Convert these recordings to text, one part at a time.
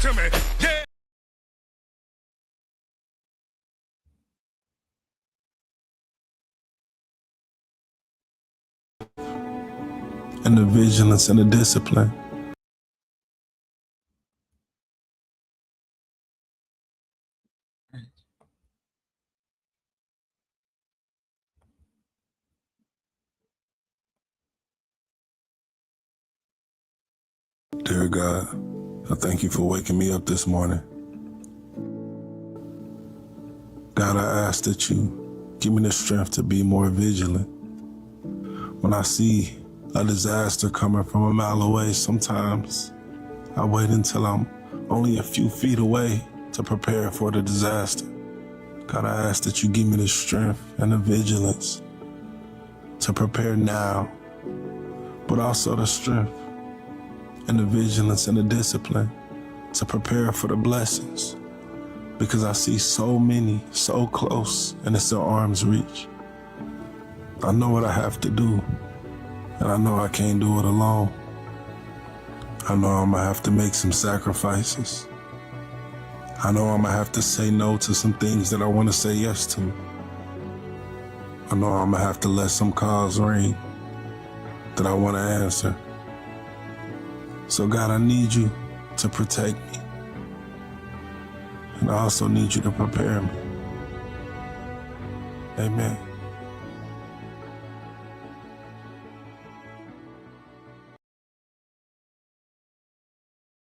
to me. Yeah. And the vigilance and the discipline. Dear God, I thank you for waking me up this morning. God, I ask that you give me the strength to be more vigilant. When I see a disaster coming from a mile away, sometimes I wait until I'm only a few feet away to prepare for the disaster. God, I ask that you give me the strength and the vigilance to prepare now, but also the strength and the vigilance and the discipline to prepare for the blessings, because I see so many so close and it's at arm's reach. I know what I have to do, and I know I can't do it alone. I know I'm gonna have to make some sacrifices. I know I'm gonna have to say no to some things that I want to say yes to. I know I'm gonna have to let some calls ring that I want to answer. So God, I need you to protect me. And I also need you to prepare me. Amen.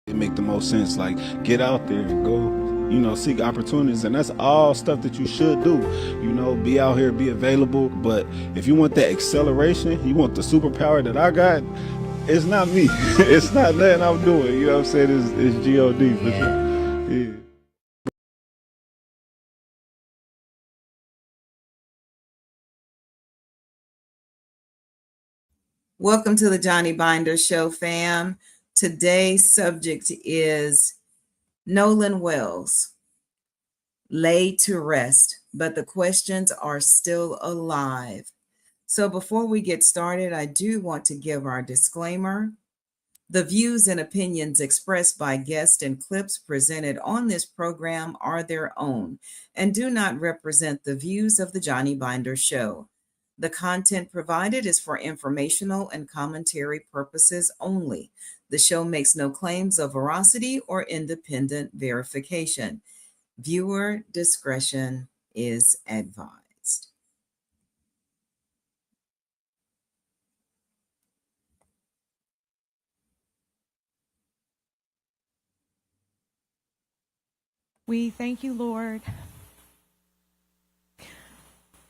It make the most sense. Like, get out there, go, seek opportunities, and that's all stuff that you should do. Be out here, be available. But if you want that acceleration, you want the superpower that I got, it's not me. It's not nothing I'm doing. You know what I'm saying? It's God for sure. Yeah. Welcome to the Johnny Binder Show, fam. Today's subject is Nolan Wells, laid to rest, but the questions are still alive. So before we get started, I do want to give our disclaimer. The views and opinions expressed by guests and clips presented on this program are their own and do not represent the views of the Johnny Binder Show. The content provided is for informational and commentary purposes only. The show makes no claims of veracity or independent verification. Viewer discretion is advised. We thank you, Lord,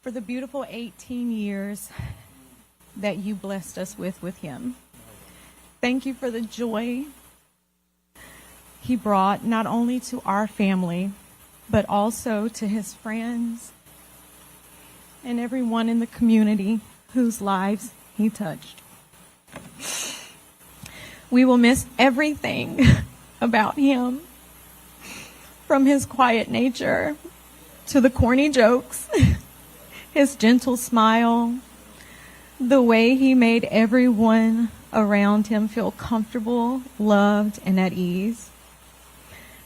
for the beautiful 18 years that you blessed us with him. Thank you for the joy he brought not only to our family, but also to his friends and everyone in the community whose lives he touched. We will miss everything about him, from his quiet nature to the corny jokes, his gentle smile, the way he made everyone around him feel comfortable, loved, and at ease.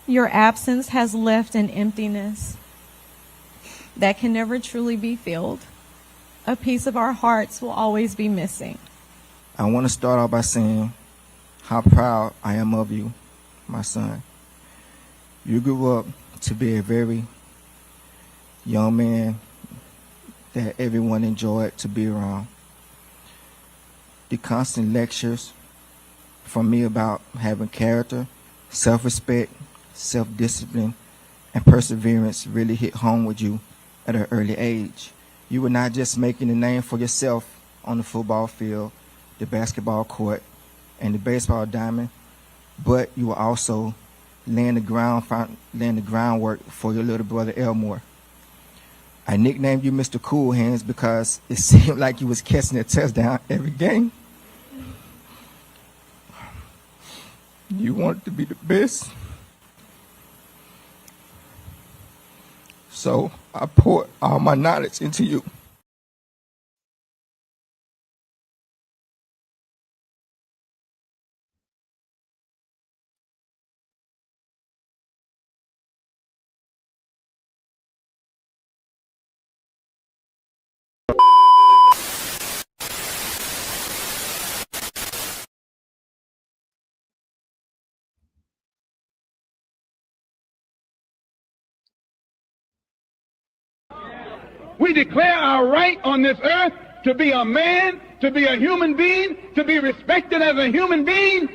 Your absence has left an emptiness that can never truly be filled. A piece of our hearts will always be missing. I want to start off by saying how proud I am of you, my son. You grew up to be a very young man that everyone enjoyed to be around. The constant lectures from me about having character, self-respect, self-discipline, and perseverance really hit home with you at an early age. You were not just making a name for yourself on the football field, the basketball court, and the baseball diamond, but you were also laying the groundwork for your little brother Elmore. I nicknamed you Mr. Cool Hands because it seemed like you was catching a touchdown every game. You wanted to be the best. So I poured all my knowledge into you. We declare our right on this earth to be a man, to be a human being, to be respected as a human being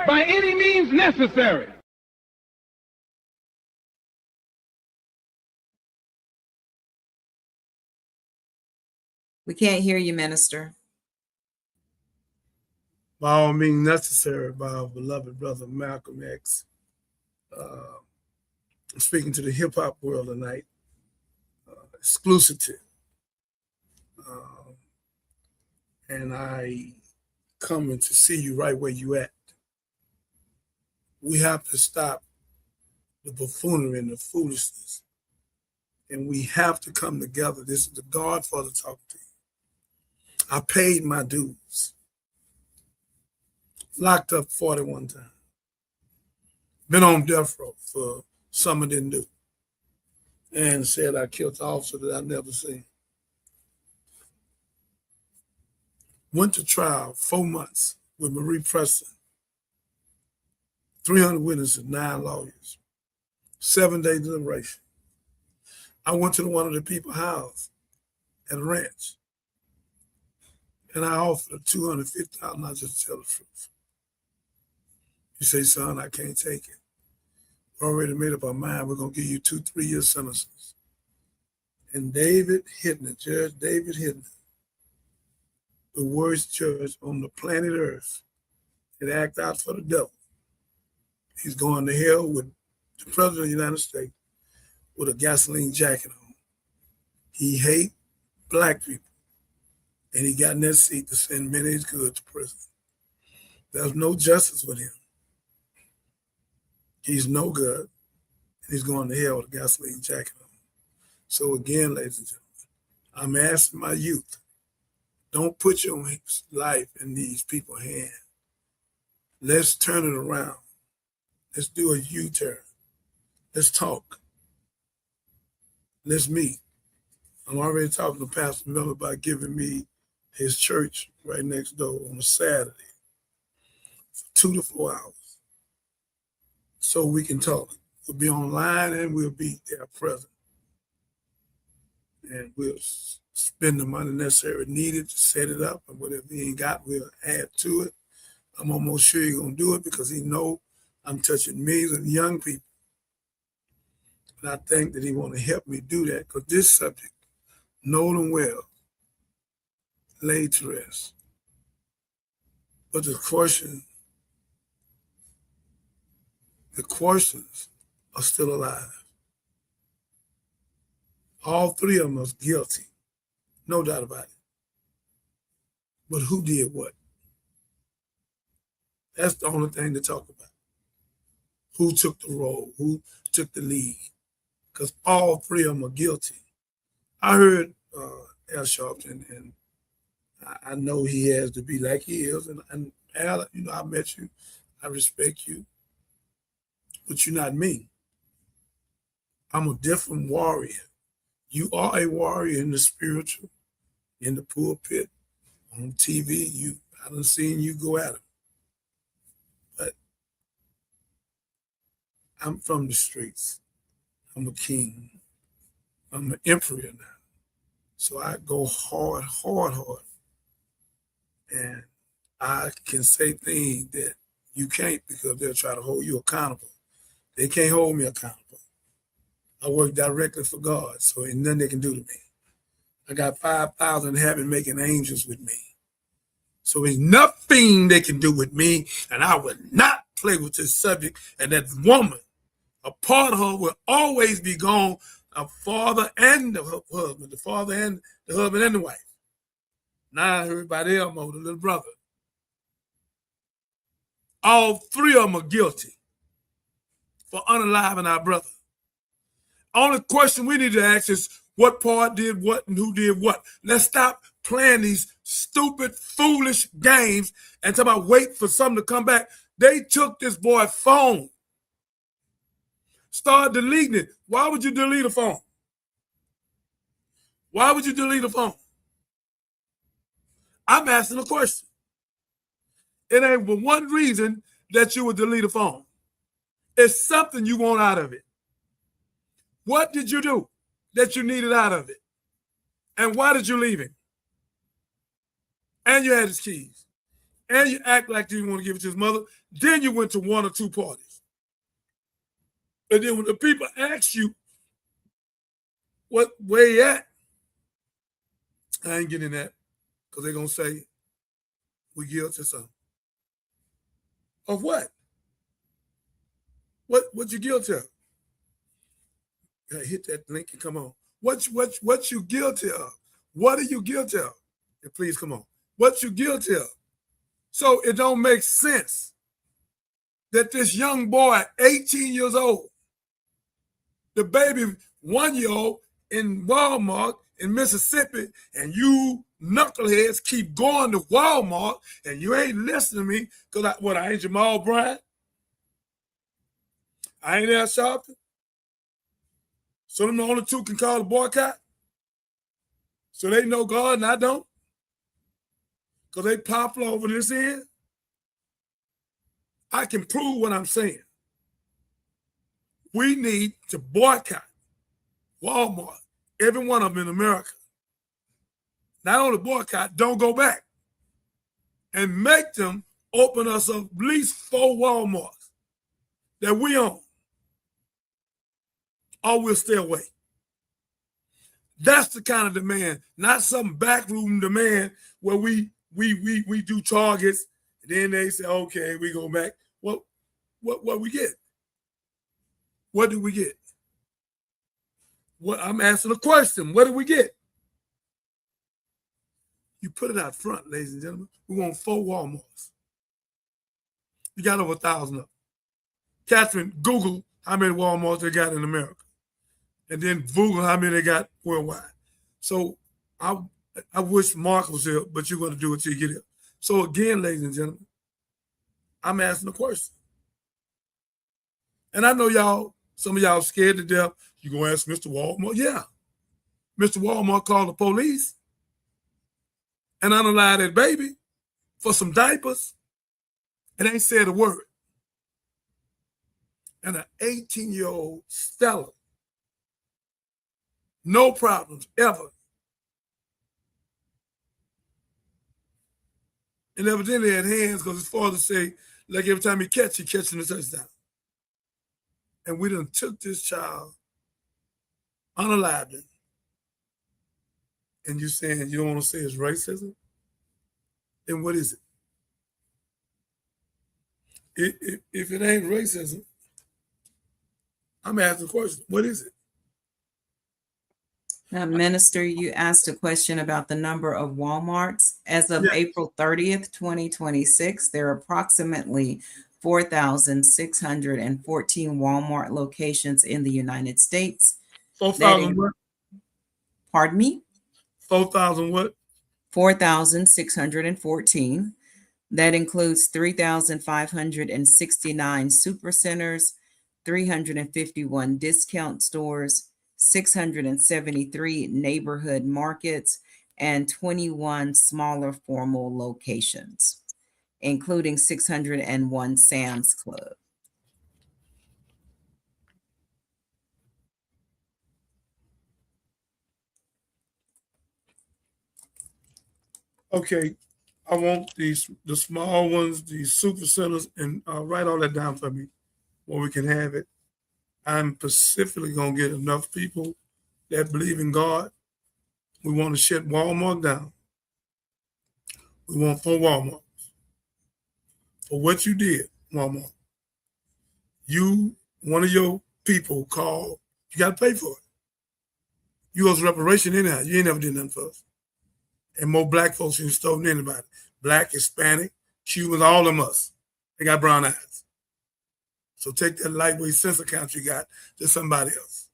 by any means necessary. We can't hear you, Minister. By all means necessary, by our beloved brother Malcolm X. Speaking to the hip hop world tonight, exclusivity. And I coming to see you right where you at. We have to stop the buffoonery and the foolishness. And we have to come together. This is the Godfather talking to you. I paid my dues. Locked up 41 times. Been on death row for something I didn't do. And said I killed the officer that I never seen. Went to trial 4 months with Marie Preston. 300 witnesses, 9 lawyers. 7-day deliberation. I went to one of the people's house at a ranch. And I offered $250,000 just to tell the truth. He said, son, I can't take it. We already made up our mind. We're going to give you 2-3 year sentences. And David Hittner, Judge David Hittner, the worst judge on the planet Earth, that act out for the devil. He's going to hell with the President of the United States with a gasoline jacket on. He hate black people. And he got in that seat to send many as good to prison. There's no justice with him. He's no good. And he's going to hell with a gasoline jacket on. So again, ladies and gentlemen, I'm asking my youth, don't put your life in these people's hands. Let's turn it around. Let's do a U-turn. Let's talk. Let's meet. I'm already talking to Pastor Miller about giving me his church right next door on a Saturday for 2 to 4 hours so we can talk. We'll be online and we'll be there present. And we'll spend the money necessary needed to set it up, and whatever he ain't got, we'll add to it. I'm almost sure he's going to do it because he know I'm touching millions of young people. And I think that he want to help me do that because this subject, Nolan Wells, laid to rest. But the questions are still alive. All 3 of them are guilty, no doubt about it. But who did what? That's the only thing to talk about. Who took the role? Who took the lead? Because all 3 of them are guilty. I heard Al Sharpton, and I know he has to be like he is. And Al, you know, I met you. I respect you. But you're not me. I'm a different warrior. You are a warrior in the spiritual, in the pulpit, on TV. I done seen you go at him. But I'm from the streets. I'm a king. I'm an emperor now. So I go hard. And I can say things that you can't because they'll try to hold you accountable. They can't hold me accountable. I work directly for God, so ain't nothing they can do to me. I got 5,000 heaven making angels with me. So there's nothing they can do with me, and I would not play with this subject. And that woman, a part of her will always be gone, a father and the husband, the father and the husband and the wife. Now everybody else, the little brother. All 3 of them are guilty for unaliving our brother. Only question we need to ask is what part did what and who did what. Let's stop playing these stupid, foolish games and talk about wait for something to come back. They took this boy's phone. Start deleting it. Why would you delete a phone? Why would you delete a phone? I'm asking a question. It ain't for one reason that you would delete a phone. It's something you want out of it. What did you do that you needed out of it? And why did you leave him? And you had his keys. And you act like you didn't want to give it to his mother. Then you went to one or two parties. And then when the people ask you where you at, I ain't getting that, because they're going to say, we guilty of something. Of what? What you guilty of? Hit that link and come on. What you guilty of? What are you guilty of? And please come on. What you guilty of? So it don't make sense that this young boy, 18 years old, the baby 1-year-old in Walmart in Mississippi, and you knuckleheads keep going to Walmart and you ain't listening to me because I ain't Jamal Bryant? I ain't Al Sharpton? So them the only two can call a boycott? So they know God and I don't? Because they popular over this end? I can prove what I'm saying. We need to boycott Walmart, every one of them in America. Not only boycott, don't go back. And make them open us up at least 4 Walmarts that we own. Or we'll stay away. That's the kind of demand, not some backroom demand where we do targets, and then they say, okay, we go back. What we get? What do we get? I'm asking a question. What do we get? You put it out front, ladies and gentlemen. We want 4 Walmarts. You got over 1,000 of them. Catherine, Google how many Walmarts they got in America. And then Google how many they got worldwide. So I wish Mark was here, but you're going to do it till you get here. So again, ladies and gentlemen, I'm asking a question. And I know some of y'all scared to death. You going to ask Mr. Walmart? Yeah. Mr. Walmart called the police and unalive that baby for some diapers and ain't said a word. And an 18-year-old Stella, no problems ever. And evidently had hands because his father say, like every time he catching the touchdown. And we done took this child, unalived him. And you saying you don't want to say it's racism? Then what is it? If it ain't racism, I'm asking the question, what is it? Now, Minister, you asked a question about the number of Walmarts. As of April 30th, 2026, there are approximately 4,614 Walmart locations in the United States. 4,000 what? Pardon me? 4,000 what? 4,614. That includes 3,569 supercenters, 351 discount stores, 673 neighborhood markets, and 21 smaller formal locations, including 601 Sam's Club. Okay, I want the small ones, these super centers, and write all that down for me where we can have it. I'm specifically going to get enough people that believe in God. We want to shut Walmart down. We want 4 Walmarts. For what you did, Walmart, one of your people called, you got to pay for it. You owe reparation anyhow. You ain't never did nothing for us. And more black folks than stolen anybody. Black, Hispanic, Cubans, all of them us. They got brown eyes. So take that lightweight sense account you got to somebody else.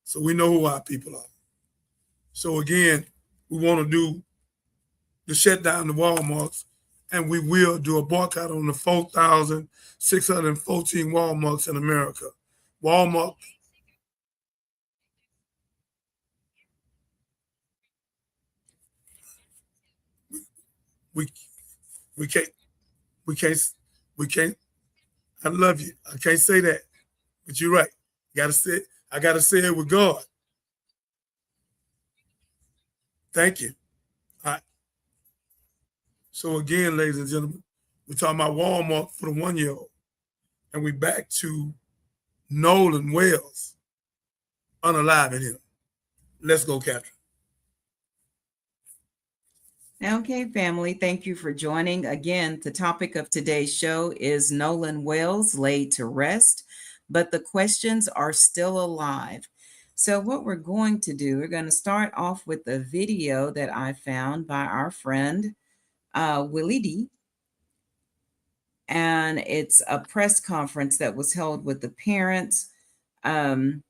So we know who our people are. So again, we want to do the shut down the Walmarts, and we will do a boycott on the 4,614 Walmarts in America. Walmart. We can't. I love you. I can't say that, but you're right. I gotta say it with God. Thank you. All right. So again, ladies and gentlemen, we're talking about Walmart for the 1-year-old. And we back to Nolan Wells, unaliving him. Let's go, Catherine. Okay, family, thank you for joining. Again, the topic of today's show is Nolan Wells laid to rest, but the questions are still alive. So what we're going to do, we're going to start off with a video that I found by our friend, Willie D. And it's a press conference that was held with the parents. I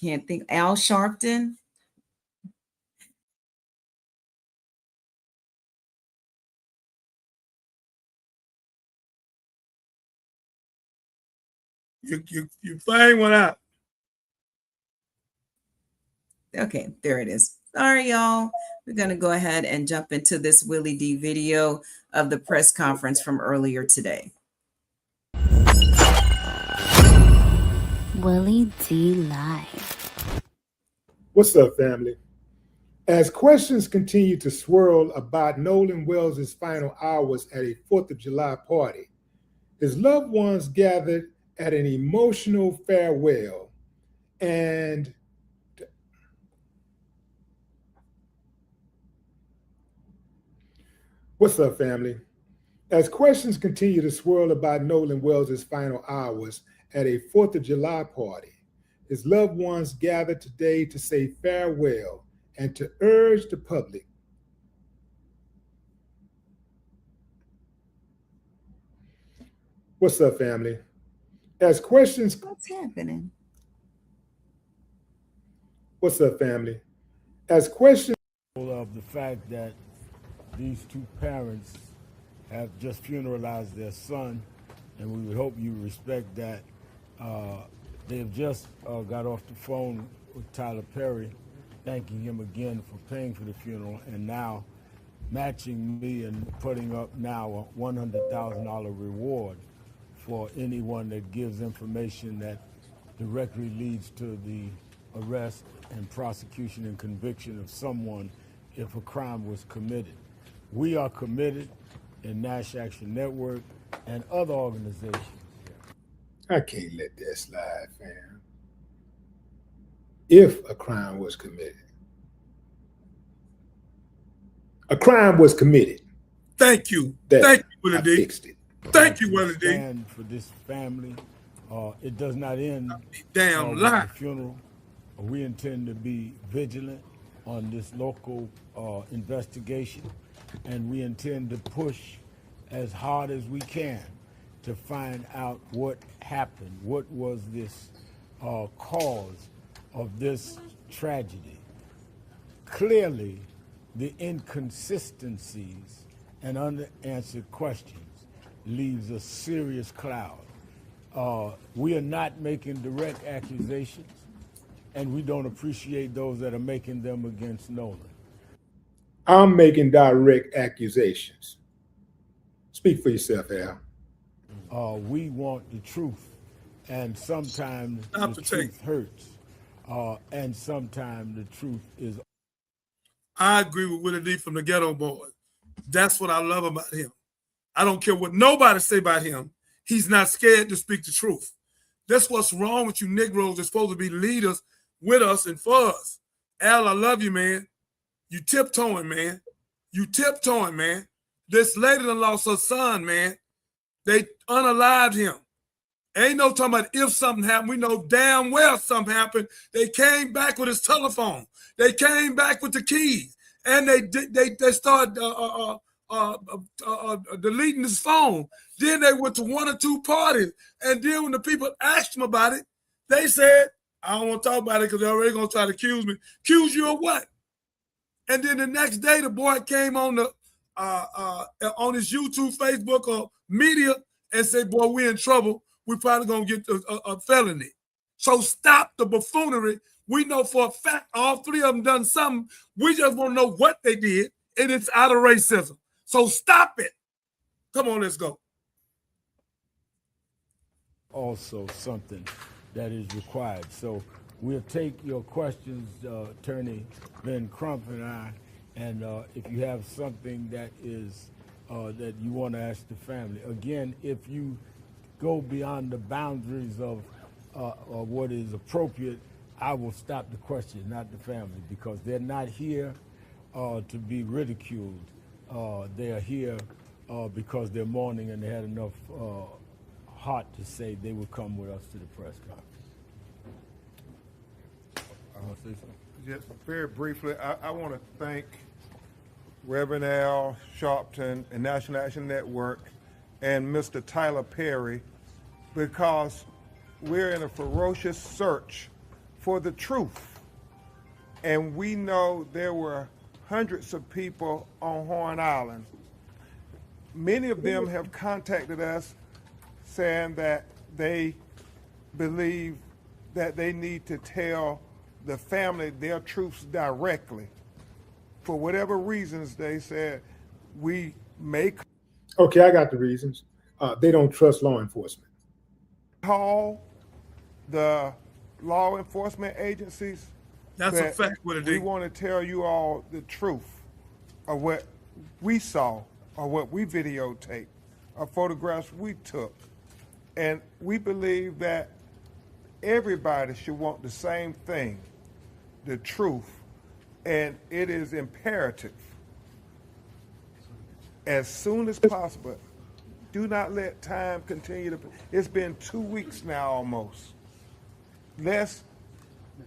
can't think, Al Sharpton. You find one out. Okay, there it is. Sorry, y'all. We're going to go ahead and jump into this Willie D video of the press conference from earlier today. Willie D Live. What's up, family? As questions continue to swirl about Nolan Wells' final hours at a 4th of July party, his loved ones gathered at an emotional farewell. And what's up, family? As questions continue to swirl about Nolan Wells' final hours at a 4th of July party, his loved ones gathered today to say farewell and to urge the public What's up, family? As questions, What's happening? what's up, family? As questions of the fact that these two parents have just funeralized their son, and we would hope you respect that. They have just got off the phone with Tyler Perry, thanking him again for paying for the funeral, and now matching me and putting up now a $100,000 reward for anyone that gives information that directly leads to the arrest and prosecution and conviction of someone if a crime was committed. We are committed in Nash Action Network and other organizations. I can't let that slide, fam. If a crime was committed. A crime was committed. Thank you. That Thank you, Willie I D. fixed it. Thank you, Willie D. Stand for this family. It does not end Damn with lie. the funeral. We intend to be vigilant on this local investigation, and we intend to push as hard as we can to find out what happened, what was this cause of this tragedy. Clearly, the inconsistencies and unanswered questions leaves a serious cloud. We are not making direct accusations, and we don't appreciate those that are making them against Nolan. I'm making direct accusations. Speak for yourself, Al. We want the truth, and sometimes Stop the the tape. truth hurts, and sometimes the truth is. I agree with Willie D from the Ghetto Boys. That's what I love about him. I don't care what nobody say about him. He's not scared to speak the truth. That's what's wrong with you Negroes that's supposed to be leaders with us and for us. Al, I love you, man. You tiptoeing, man. You tiptoeing, man. This lady done lost her son, man. They unalived him. Ain't no talking about if something happened. We know damn well something happened. They came back with his telephone. They came back with the keys, and they started deleting his phone. Then they went to one or two parties, and then when the people asked him about it, they said, "I don't want to talk about it because they're already gonna try to accuse me. Accuse you of what?" And then the next day, the boy came on the on his YouTube, Facebook, or media and said, "Boy, we're in trouble. We're probably gonna get a felony." So stop the buffoonery. We know for a fact all three of them done something. We just want to know what they did, and it's out of racism. So stop it. Come on, let's go. Also something that is required. So we'll take your questions, Attorney Ben Crump and I, and if you have something that is that you want to ask the family. Again, if you go beyond the boundaries of what is appropriate, I will stop the question, not the family, because they're not here to be ridiculed. They are here because they're mourning and they had enough heart to say they would come with us to the press conference. Just very briefly, I want to thank Reverend Al Sharpton and National Action Network and Mr. Tyler Perry, because we're in a ferocious search for the truth. And we know there were hundreds of people on Horn Island. Many of them have contacted us saying that they believe that they need to tell the family their truths directly. For whatever reasons, they said, we make. Okay, I got the reasons. They don't trust law enforcement. Call the law enforcement agencies. That's a fact, Willie D. We want to tell you all the truth of what we saw or what we videotaped or photographs we took. And we believe that everybody should want the same thing, the truth. And it is imperative, as soon as possible, do not let time continue to, it's been 2 weeks now almost. Let's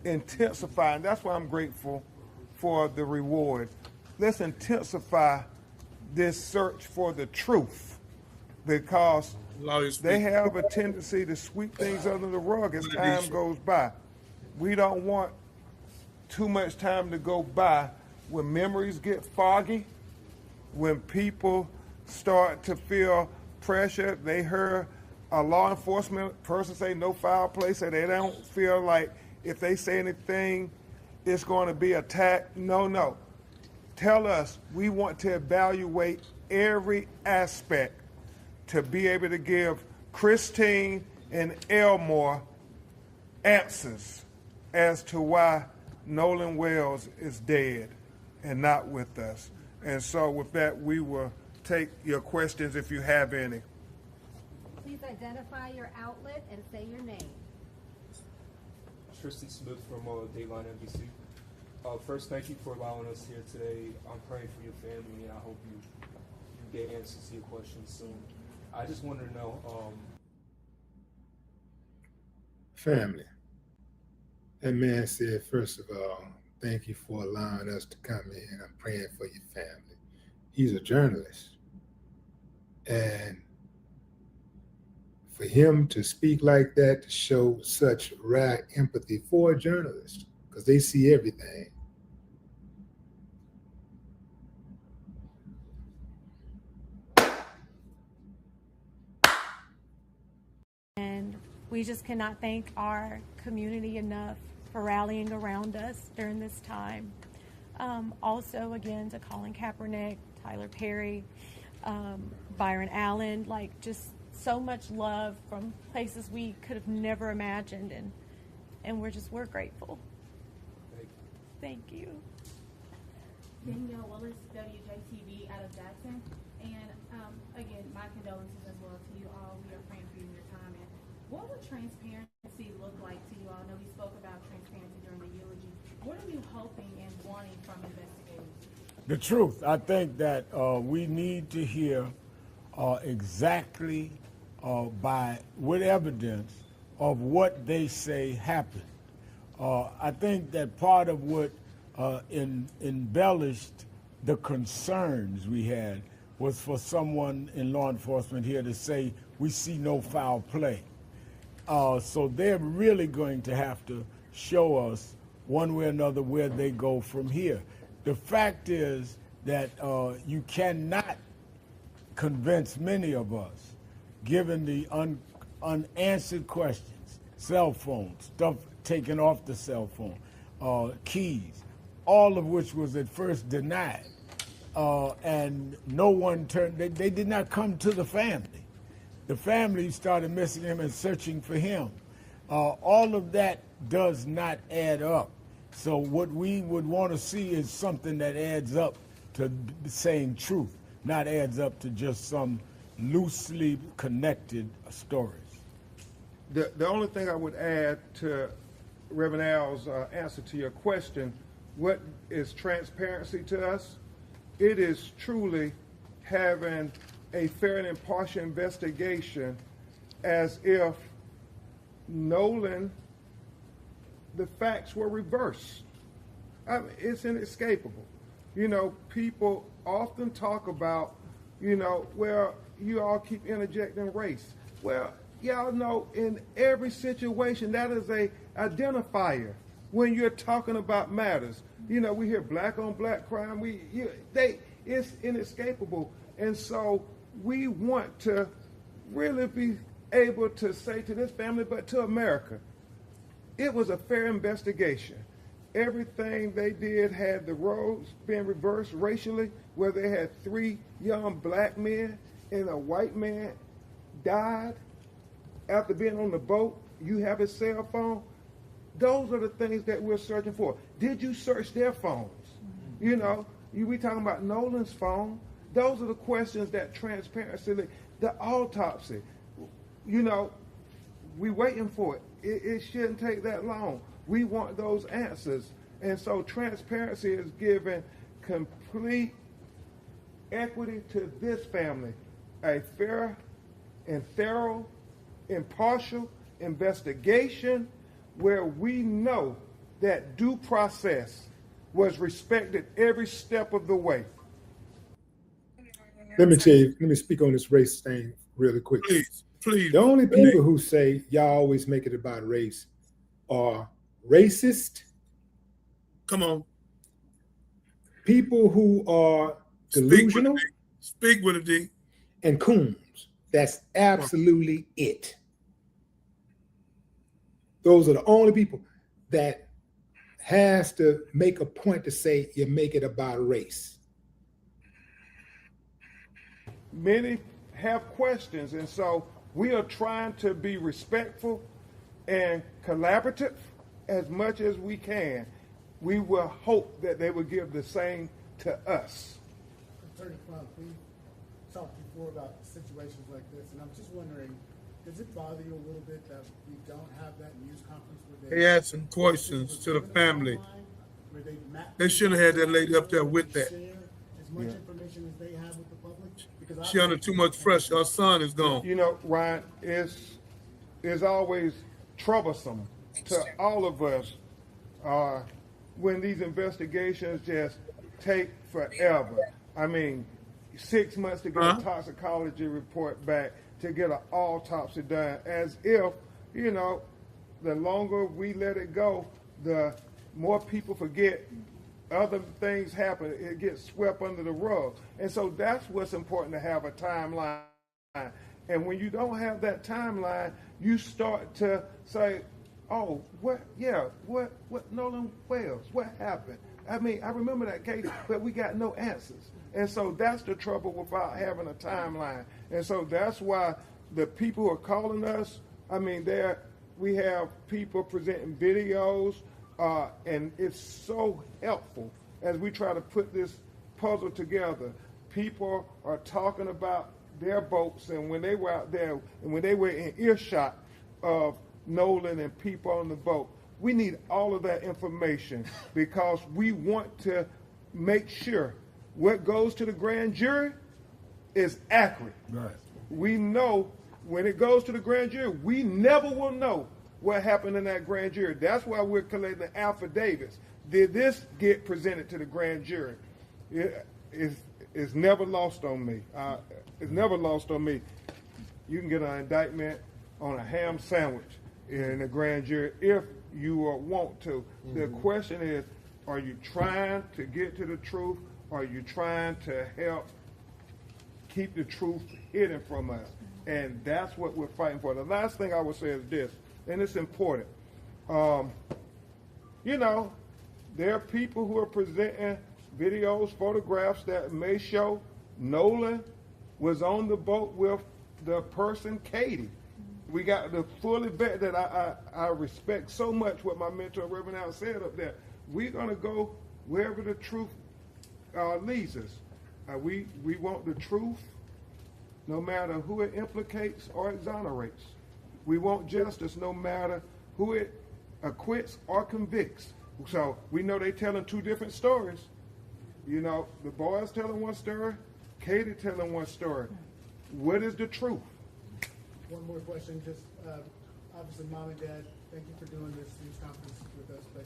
intensify, and that's why I'm grateful for the reward. Let's intensify this search for the truth, because they have a tendency to sweep things under the rug as time goes by. We don't want too much time to go by when memories get foggy, when people start to feel pressure. They heard a law enforcement person say no foul play, so they don't feel like if they say anything, it's going to be attacked. No. Tell us. We want to evaluate every aspect to be able to give Christine and Elmore answers as to why Nolan Wells is dead and not with us. And so with that, we will take your questions if you have any. Please identify your outlet and say your name. Tristan Smith from Dateline NBC. First, thank you for allowing us here today. I'm praying for your family, and I hope you get answers to your questions soon. I just wanted to know. Family. That man said, first of all, thank you for allowing us to come in. I'm praying for your family. He's a journalist. And for him to speak like that, to show such rare empathy for a journalist, because they see everything. And we just cannot thank our community enough for rallying around us during this time. Also, again, to Colin Kaepernick, Tyler Perry, Byron Allen, like just so much love from places we could have never imagined, and we're grateful. Thank you. Danielle Willis, WJTV out of Jackson, and again, my condolences as well to you all. We are praying for you in your time. And what would transparency look like to you all? I know we spoke about transparency during the eulogy. What are you hoping and wanting from investigators? The truth. I think that we need to hear exactly with evidence of what they say happened. I think that part of what embellished the concerns we had was for someone in law enforcement here to say, we see no foul play. So they're really going to have to show us one way or another where they go from here. The fact is that you cannot convince many of us, given the unanswered questions, cell phones, stuff taken off the cell phone, keys, all of which was at first denied. And no one turned, they did not come to the family. The family started missing him and searching for him. all of that does not add up. So what we would want to see is something that adds up to saying truth, not adds up to just some loosely connected stories. The only thing I would add to Reverend Al's answer to your question, what is transparency to us? It is truly having a fair and impartial investigation, as if Nolan, the facts were reversed. I mean, it's inescapable. You know, people often talk about, you know, well, you all keep interjecting race. Well, y'all know in every situation that is a identifier when you're talking about matters. You know, we hear black on black crime. It's inescapable. And so we want to really be able to say to this family, but to America, it was a fair investigation. Everything they did had the roles being reversed racially, where they had 3 young black men and a white man died after being on the boat. You have his cell phone. Those are the things that we're searching for. Did you search their phones? You know, we talking about Nolan's phone. Those are the questions that transparency, the autopsy, you know, we waiting for it. It shouldn't take that long. We want those answers. And so transparency is giving complete equity to this family, a fair and thorough, impartial investigation where we know that due process was respected every step of the way. Let me speak on this race thing really quick. Please. The only people who say y'all always make it about race are racist. Come on. People who are delusional. Speak with a D. And coons. That's absolutely it. Those are the only people that has to make a point to say you make it about race. Many have questions, and so we are trying to be respectful and collaborative as much as we can. We will hope that they will give the same to us. Attorney Crump, we talked before about situations like this, and I'm just wondering, does it bother you a little bit that we don't have that news conference where He asked some questions to the family. They should have had that lady up there with that. As much information as they have with the public? Because She under too much pressure. Her son is gone. You know, Ryan, is always troublesome to all of us when these investigations just take forever. I mean, 6 months to get a toxicology report back, to get an autopsy done, as if, you know, the longer we let it go, the more people forget, other things happen, it gets swept under the rug. And so that's what's important, to have a timeline. And when you don't have that timeline, you start to say, oh, what Nolan Wells, what happened? I mean, I remember that case, but we got no answers. And so that's the trouble without having a timeline. And so that's why the people who are calling us, I mean, we have people presenting videos, and it's so helpful as we try to put this puzzle together. People are talking about their boats, and when they were out there, and when they were in earshot of Nolan and people on the boat, we need all of that information because we want to make sure what goes to the grand jury is accurate. Right. We know when it goes to the grand jury, we never will know what happened in that grand jury. That's why we're collecting affidavits. Did this get presented to the grand jury? It's never lost on me. It's never lost on me. You can get an indictment on a ham sandwich in the grand jury if you want to. The question is, are you trying to get to the truth? Are you trying to help keep the truth hidden from us? And that's what we're fighting for. The last thing I would say is this, and it's important. You know, there are people who are presenting videos, photographs that may show Nolan was on the boat with the person, Katie. We got the fully vet that I respect so much what my mentor Reverend Al said up there. We're gonna go wherever the truth leads us. We want the truth, no matter who it implicates or exonerates. We want justice, no matter who it acquits or convicts. So we know they telling two different stories. You know, the boys telling one story, Katie telling one story. What is the truth? One more question, just obviously mom and dad, thank you for doing this news conference with us, but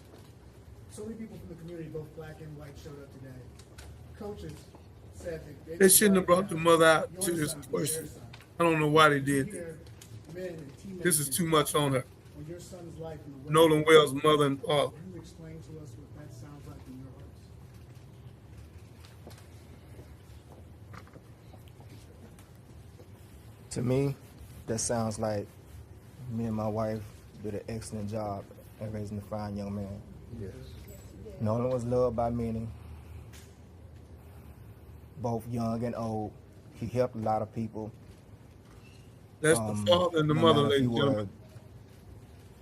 so many people from the community, both black and white, showed up today. Coaches said that They shouldn't have brought the mother out to this question. I don't know why they did that. This is too much on her. On your son's life and the way Nolan Wells' mother and father. Can you explain to us what that sounds like in your hearts? To me, that sounds like me and my wife did an excellent job at raising a fine young man. Yes. Nolan was loved by many, both young and old. He helped a lot of people. That's the father and the no mother, matter if ladies he and gentlemen. were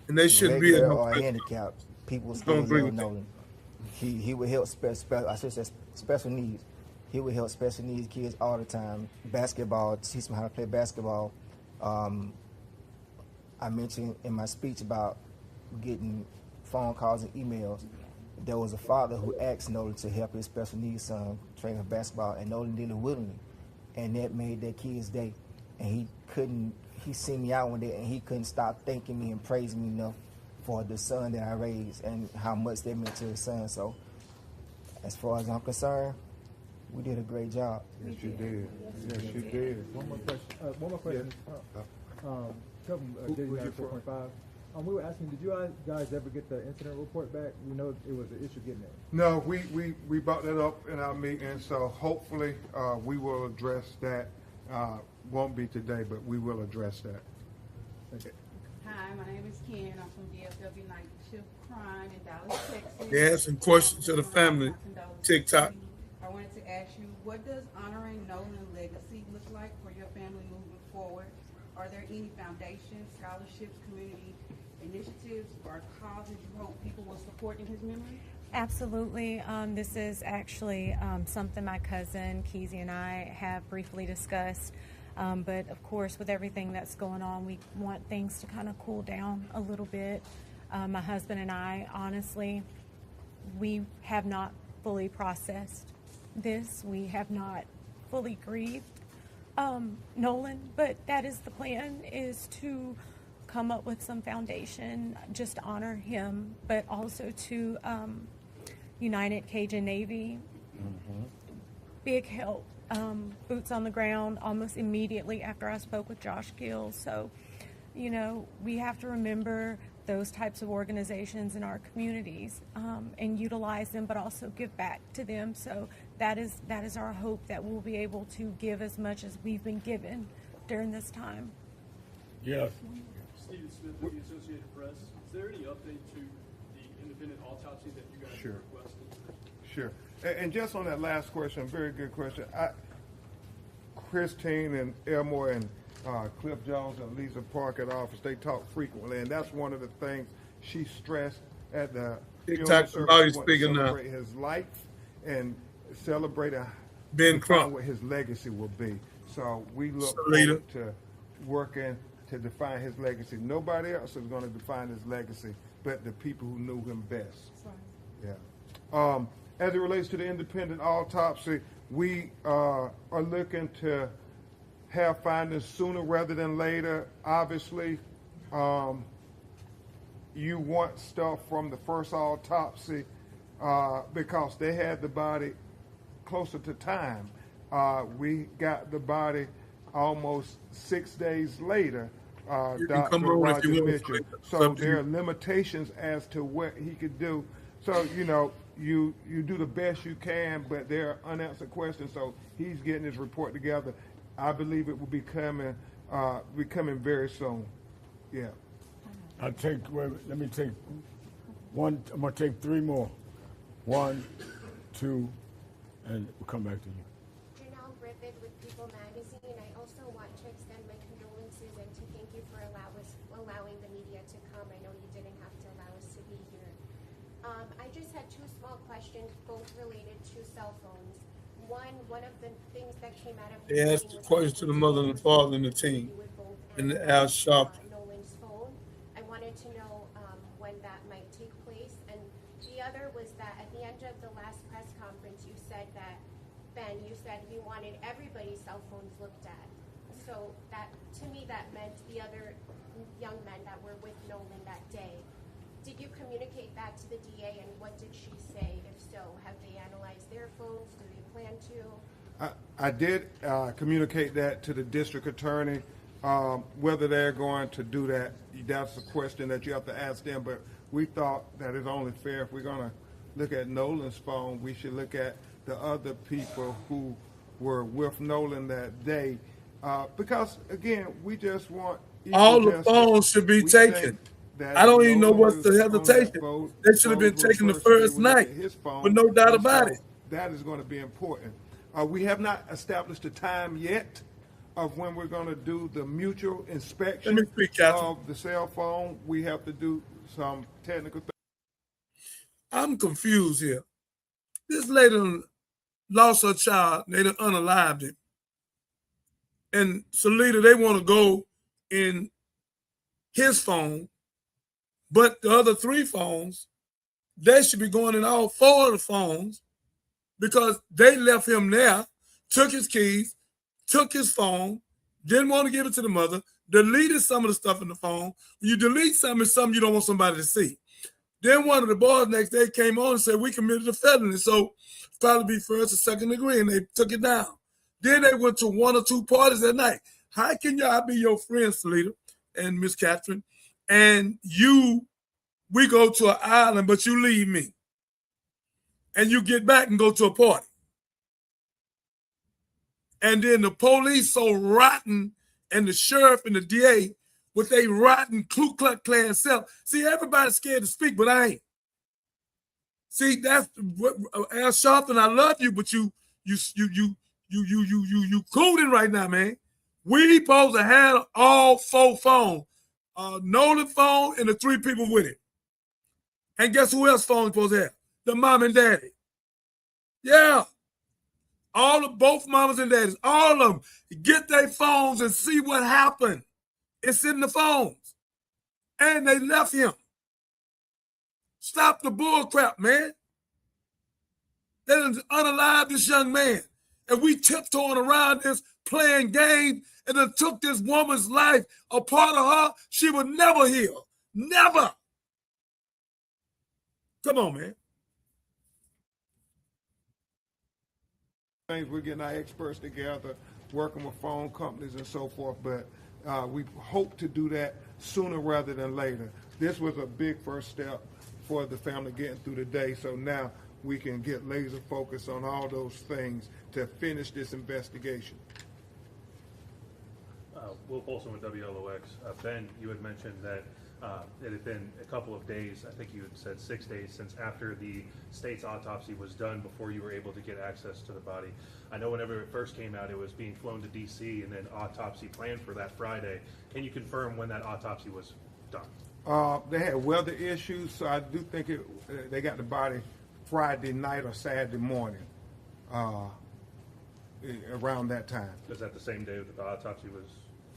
And they shouldn't be regular in no or question. handicapped. People still Don't agree love with that. Nolan. He would help special needs. He would help special needs kids all the time. Basketball, teach them how to play basketball. I mentioned in my speech about getting phone calls and emails. There was a father who asked Nolan to help his special needs son train for basketball, and Nolan did it willingly, and that made that kid's day. And he seen me out one day, and he couldn't stop thanking me and praising me enough for the son that I raised and how much that meant to his son. So, as far as I'm concerned, we did a great job. Yes, you did. Yes, you did. One more question. Come from JD 4.5. We were asking, did you guys ever get the incident report back? We know it was an issue getting it. No, we brought that up in our meeting, so hopefully we will address that. Won't be today, but we will address that. Okay. Hi, my name is Ken. I'm from DFW Night Shift Crime in Dallas, Texas. They had some questions to the family. TikTok. I wanted to ask you, what does honoring Nolan's legacy look like for your family moving forward? Are there any foundations, scholarships, community initiatives, or causes you hope people will support in his memory? Absolutely. This is actually something my cousin Keezy and I have briefly discussed. But of course, with everything that's going on, we want things to kind of cool down a little bit. My husband and I, honestly, we have not fully processed this. We have not fully grieved Nolan, but that is the plan, is to come up with some foundation, just to honor him, but also to United Cajun Navy. Big help. Boots on the ground almost immediately after I spoke with Josh Gill. So, you know, we have to remember those types of organizations in our communities and utilize them, but also give back to them. So that is our hope, that we'll be able to give as much as we've been given during this time. Yes. Stephen Smith with the Associated Press. Is there any update to the independent autopsy that you guys requested? Sure. And just on that last question, very good question. Christine and Elmore and Cliff Jones and Lisa Park at office, they talk frequently, and that's one of the things she stressed at the funeral service. Celebrate his life and celebrate Ben Crump, what his legacy will be. So we look forward to working to define his legacy. Nobody else is going to define his legacy but the people who knew him best. Yeah. As it relates to the independent autopsy, we are looking to have findings sooner rather than later. Obviously, you want stuff from the first autopsy because they had the body closer to time. We got the body almost 6 days later. Dr. Roger Mitchell. So there are limitations as to what he could do. So, you know, you do the best you can, but there are unanswered questions. So he's getting his report together. I believe it will be coming very soon. Yeah. Let me take one. I'm going to take three more. 1, 2, and we'll come back to you. Janelle Griffith with People Magazine. I also want to extend my condolences and to thank you for allowing just had two small questions, both related to cell phones. One of the things that came out of They asked the question to the mother and the father and the team, and Al Sharpton. Nolan's phone. I wanted to know when that might take place. And the other was that at the end of the last press conference, you said that, Ben, you said you wanted everybody's cell phones looked at. So that, to me, that meant the other young men that were with Nolan that day. Did you communicate that to the DA, and what did she say? If so, have they analyzed their phones? Do they plan to? I did communicate that to the district attorney. Whether they're going to do that, that's a question that you have to ask them. But we thought that it's only fair if we're going to look at Nolan's phone, we should look at the other people who were with Nolan that day. Because, again, we just want... All the phones should be taken. I don't even know what's the hesitation. They should have been taken the first night, with no doubt about it. That is going to be important. We have not established a time yet of when we're going to do the mutual inspection of the cell phone. We have to do some technical things. I'm confused here. This lady lost her child. They done unalived him. And Salida, they want to go in his phone, but the other 3 phones, they should be going in all 4 of the phones because they left him there, took his keys, took his phone, didn't want to give it to the mother, deleted some of the stuff in the phone. When you delete something, it's something you don't want somebody to see. Then one of the boys next day came on and said, we committed a felony, so probably be first or second degree, and they took it down. Then they went to 1 or 2 parties that night. How can y'all be your friends, Salida and Miss Catherine, and we go to an island, but you leave me, and you get back and go to a party? And then the police so rotten, and the sheriff and the DA with they rotten Ku Klux Klan self. See, everybody's scared to speak, but I ain't. See, that's what Al Sharpton, I love you, but you cooling right now, man. We supposed to have all 4 phones. Nolan phone and the 3 people with it. And guess who else phone supposed to have? The mom and daddy. Yeah. Both mamas and daddies, all of them, get their phones and see what happened. It's in the phones. And they left him. Stop the bull crap, man. They done unalived this young man. And we tiptoeing around this, playing games, and then took this woman's life, a part of her she would never heal. Never. Come on, man. We're getting our experts together, working with phone companies and so forth, but we hope to do that sooner rather than later. This was a big first step for the family getting through the day, so now we can get laser focused on all those things to finish this investigation. Will Polson with WLOX. Ben, you had mentioned that it had been a couple of days, I think you had said 6 days, since after the state's autopsy was done before you were able to get access to the body. I know whenever it first came out, it was being flown to D.C. and then autopsy planned for that Friday. Can you confirm when that autopsy was done? They had weather issues, so I do think they got the body Friday night or Saturday morning, around that time. Is that the same day that the autopsy was?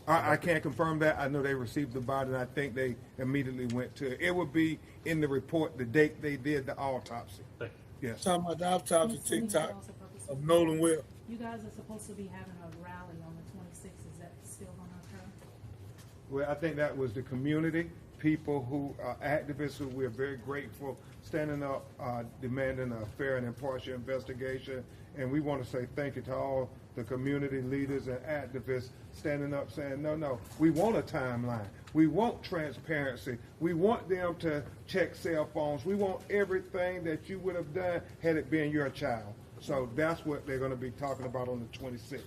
I can't confirm that. I know they received the body, and I think they immediately went to it. It would be in the report the date they did the autopsy. Yes. Talking about the autopsy TikTok of Nolan Wells. You guys are supposed to be having a rally on the 26th. Is that still going to occur? Well, I think that was the community, people who are activists who we're very grateful, standing up, demanding a fair and impartial investigation. And we want to say thank you to all the community leaders and activists standing up saying, no, we want a timeline. We want transparency. We want them to check cell phones. We want everything that you would have done had it been your child. So that's what they're going to be talking about on the 26th.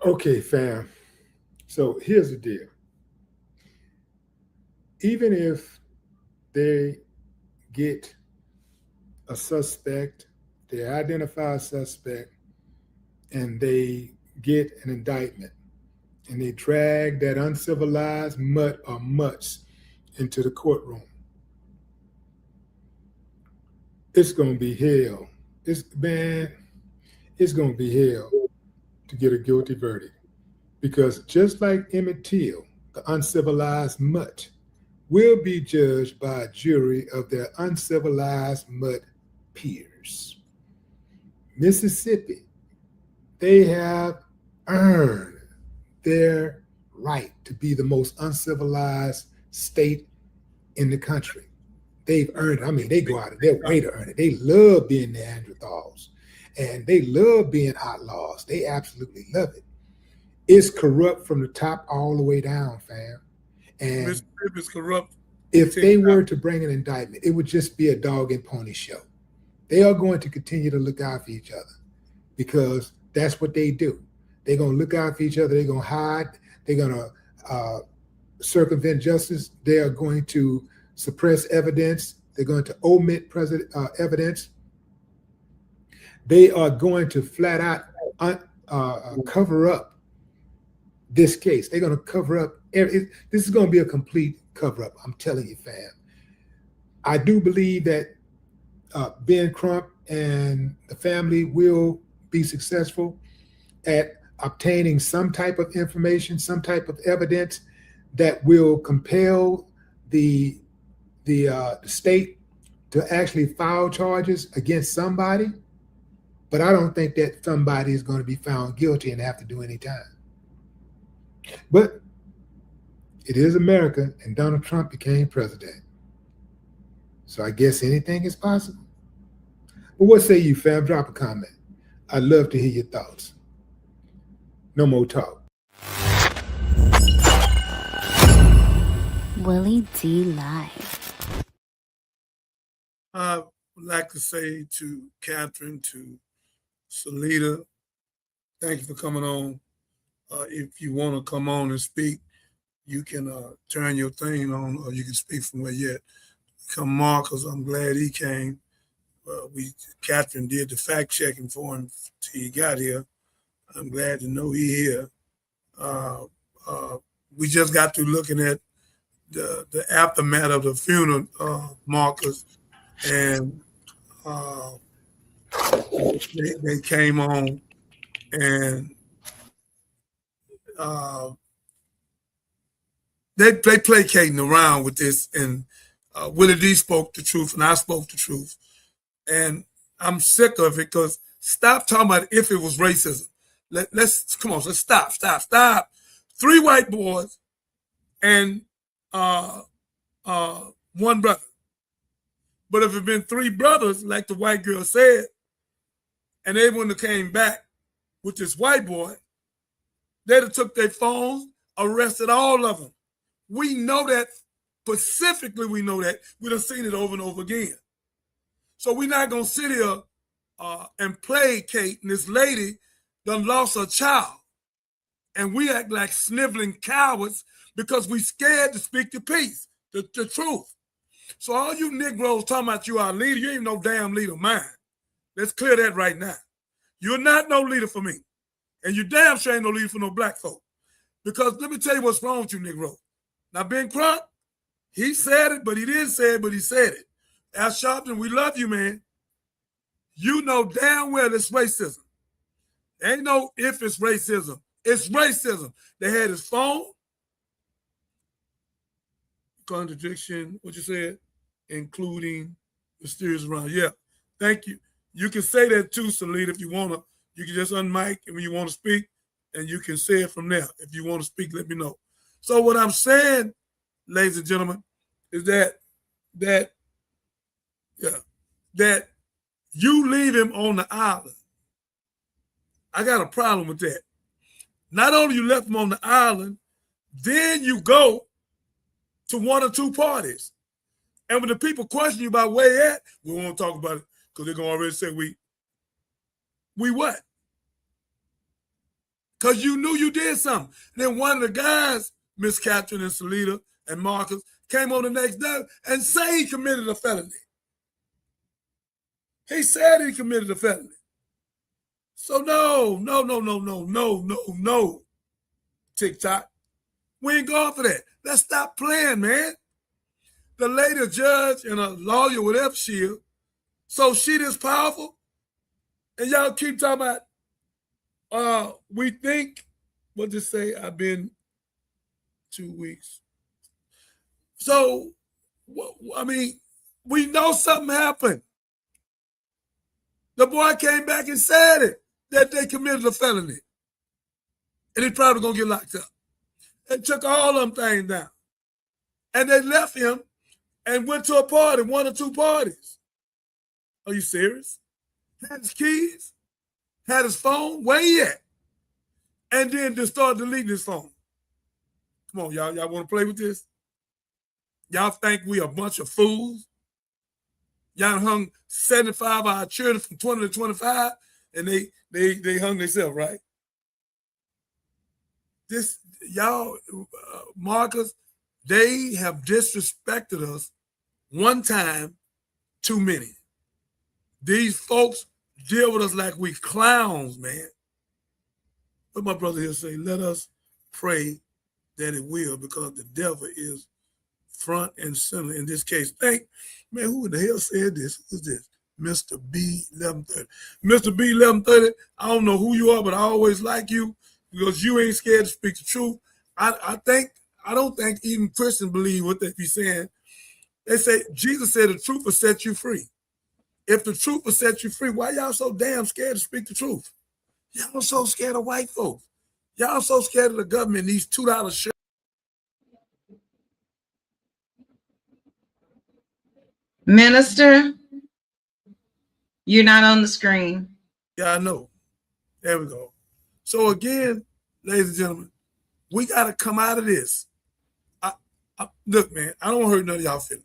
Okay, fam. So here's the deal. Even if they get a suspect, they identify a suspect, and they get an indictment, and they drag that uncivilized mutt or mutts into the courtroom. It's going to be hell. It's going to be hell to get a guilty verdict. Because just like Emmett Till, the uncivilized mutt, will be judged by a jury of their uncivilized mutt peers. Mississippi, they have earned their right to be the most uncivilized state in the country. They've earned it. I mean, they go out of their way to earn it. They love being Neanderthals, and they love being outlaws. They absolutely love it. It's corrupt from the top all the way down, fam. And Mississippi is corrupt. If they were to bring an indictment, it would just be a dog and pony show. They are going to continue to look out for each other because that's what they do. They're going to look out for each other. They're going to hide. They're going to circumvent justice. They are going to suppress evidence. They're going to omit evidence. They are going to flat out cover up this case. They're going to cover up. This is going to be a complete cover up. I'm telling you, fam. I do believe that Ben Crump and the family will be successful at obtaining some type of information, some type of evidence that will compel the state to actually file charges against somebody. But I don't think that somebody is going to be found guilty and have to do any time. But it is America, and Donald Trump became president. So I guess anything is possible. But what say you, fam? Drop a comment. I'd love to hear your thoughts. No more talk. Willie D Live. I would like to say to Catherine, to Salida, thank you for coming on. If you want to come on and speak, you can turn your thing on, or you can speak from where you're at. Come Marcus, I'm glad he came. Catherine did the fact checking for him till he got here. I'm glad to know he here. We just got to looking at the aftermath of the funeral, Marcus, and they came on and they placating around with this, and Willie D spoke the truth, and I spoke the truth, and I'm sick of it because stop talking about if it was racism. Let's come on, let's stop. 3 white boys and one brother. But if it had been 3 brothers, like the white girl said, and they wouldn't have came back with this white boy, they'd have took their phones, arrested all of them. We know that, specifically we know that. We done seen it over and over again. So we're not going to sit here and placate, and this lady done lost her child. And we act like sniveling cowards because we scared to speak the peace, the truth. So all you Negroes talking about you are a leader, you ain't no damn leader of mine. Let's clear that right now. You're not no leader for me. And you damn sure ain't no leader for no black folk. Because let me tell you what's wrong with you, Negro. Now, Ben Crump, he said it, but he didn't say it, but he said it. Al Sharpton, we love you, man. You know damn well it's racism. Ain't no if it's racism. It's racism. They had his phone. Contradiction, what you said, including mysterious around. Yeah, thank you. You can say that too, Salida, if you want to. You can just unmic when you want to speak, and you can say it from there. If you want to speak, let me know. So what I'm saying, ladies and gentlemen, is that you leave him on the island. I got a problem with that. Not only you left him on the island, then you go to 1 or 2 parties. And when the people question you about where they at, we won't talk about it because they're going to already say we what? Because you knew you did something. Then one of the guys, Miss Catherine and Salida and Marcus, came on the next day and say he committed a felony. He said he committed a felony. So no, TikTok. We ain't going for that. Let's stop playing, man. the lady a judge and a lawyer, whatever she is. So she this powerful, and y'all keep talking about, we think, what to say, I've been 2 weeks. So, I mean, we know something happened. The boy came back and said it, that they committed a felony. And he's probably going to get locked up. They took all them things down. And they left him and went to a party, 1 or 2 parties. Are you serious? Had his keys, had his phone, where he at? And then just started deleting his phone. Come on, y'all. Y'all want to play with this? Y'all think we a bunch of fools? Y'all hung 75 of our children from 20 to 25, and they hung themselves, right? This, y'all, Marcus, they have disrespected us one time too many. These folks deal with us like we clowns, man. But my brother here say, let us pray that it will, because the devil is front and center in this case. Man, who in the hell said this? Who's this? Mr. B 1130. Mr. B 1130, I don't know who you are, but I always like you because you ain't scared to speak the truth. I don't think even Christians believe what they be saying. They say, Jesus said the truth will set you free. If the truth will set you free, why y'all so damn scared to speak the truth? Y'all so scared of white folks. Y'all so scared of the government, these $2 shirts. Minister, you're not on the screen. Yeah, I know. There we go. So again, ladies and gentlemen, we got to come out of this. Look, man, I don't want to hurt none of y'all feelings.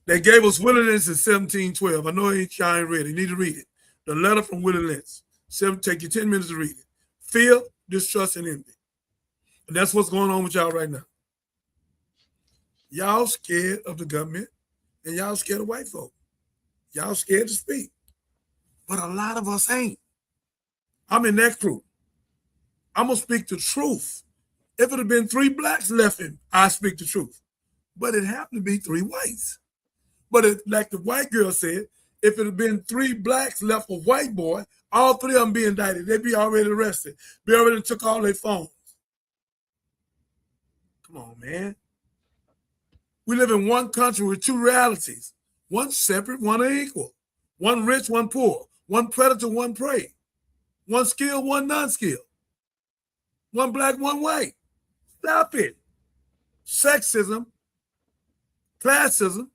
They gave us Willie Lynch in 1712. I know y'all ain't read it. You need to read it. The letter from Willie Lynch. Take you 10 minutes to read it. Fear, distrust, and envy. And that's what's going on with y'all right now. Y'all scared of the government, and y'all scared of white folk. Y'all scared to speak. But a lot of us ain't. I'm in that group. I'm going to speak the truth. If it had been 3 blacks left in, I speak the truth. But it happened to be 3 whites. But like the white girl said, if it had been 3 blacks left a white boy, all 3 of them be indicted. They'd be already arrested. They already took all their phones. Come on, man. We live in one country with 2 realities. One separate, one unequal. One rich, one poor. One predator, one prey. One skilled, one non-skilled. One black, one white. Stop it. Sexism, classism,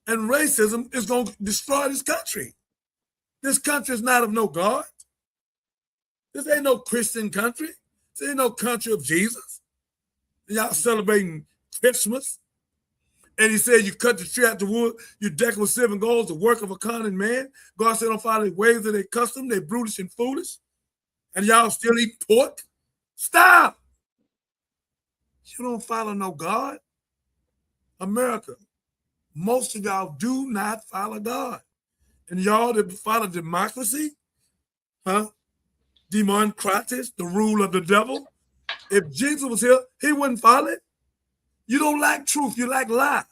and racism is going to destroy this country. This country is not of no God. This ain't no Christian country. This ain't no country of Jesus. Y'all celebrating Christmas. And he said, you cut the tree out the wood, you deck it with 7 goals, the work of a cunning man. God said, don't follow the ways of their custom. They're brutish and foolish. And y'all still eat pork? Stop. You don't follow no God. America, most of y'all do not follow God. And y'all that follow democracy, democratis, the rule of the devil. If Jesus was here, he wouldn't follow it. You don't like truth, you like lie.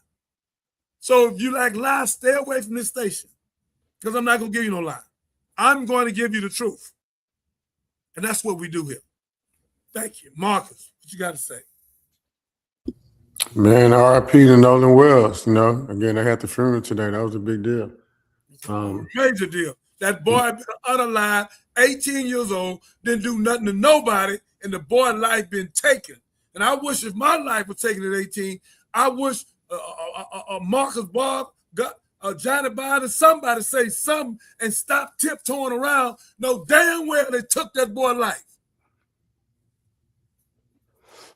So if you like lie, stay away from this station, because I'm not going to give you no lie. I'm going to give you the truth. And that's what we do here. Thank you. Marcus, what you got to say? Man, RIP to Nolan Wells. You know, again, I had the funeral today. That was a big deal. Major deal. That boy been unalive, 18 years old, didn't do nothing to nobody, and the boy life been taken. And I wish if my life was taken at 18, I wish Marcus Bob, Johnny Biden, somebody say something and stop tiptoeing around. No damn well they took that boy's life.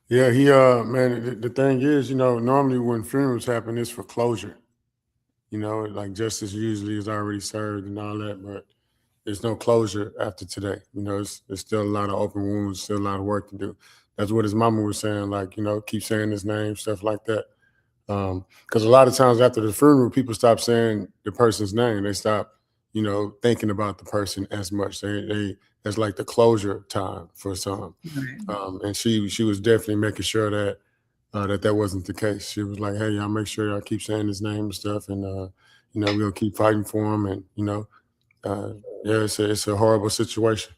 Yeah, man, the thing is, you know, normally when funerals happen, it's for closure. You know, like justice usually is already served and all that, but there's no closure after today. You know, there's still a lot of open wounds, still a lot of work to do. That's what his mama was saying, like, you know, keep saying his name, stuff like that. Because a lot of times after the funeral, people stop saying the person's name. They stop, you know, thinking about the person as much. It's like the closure time for some. And she was definitely making sure that that wasn't the case. She was like, hey, y'all make sure y'all keep saying his name and stuff. And, we're going to keep fighting for him. And, yeah, it's a horrible situation.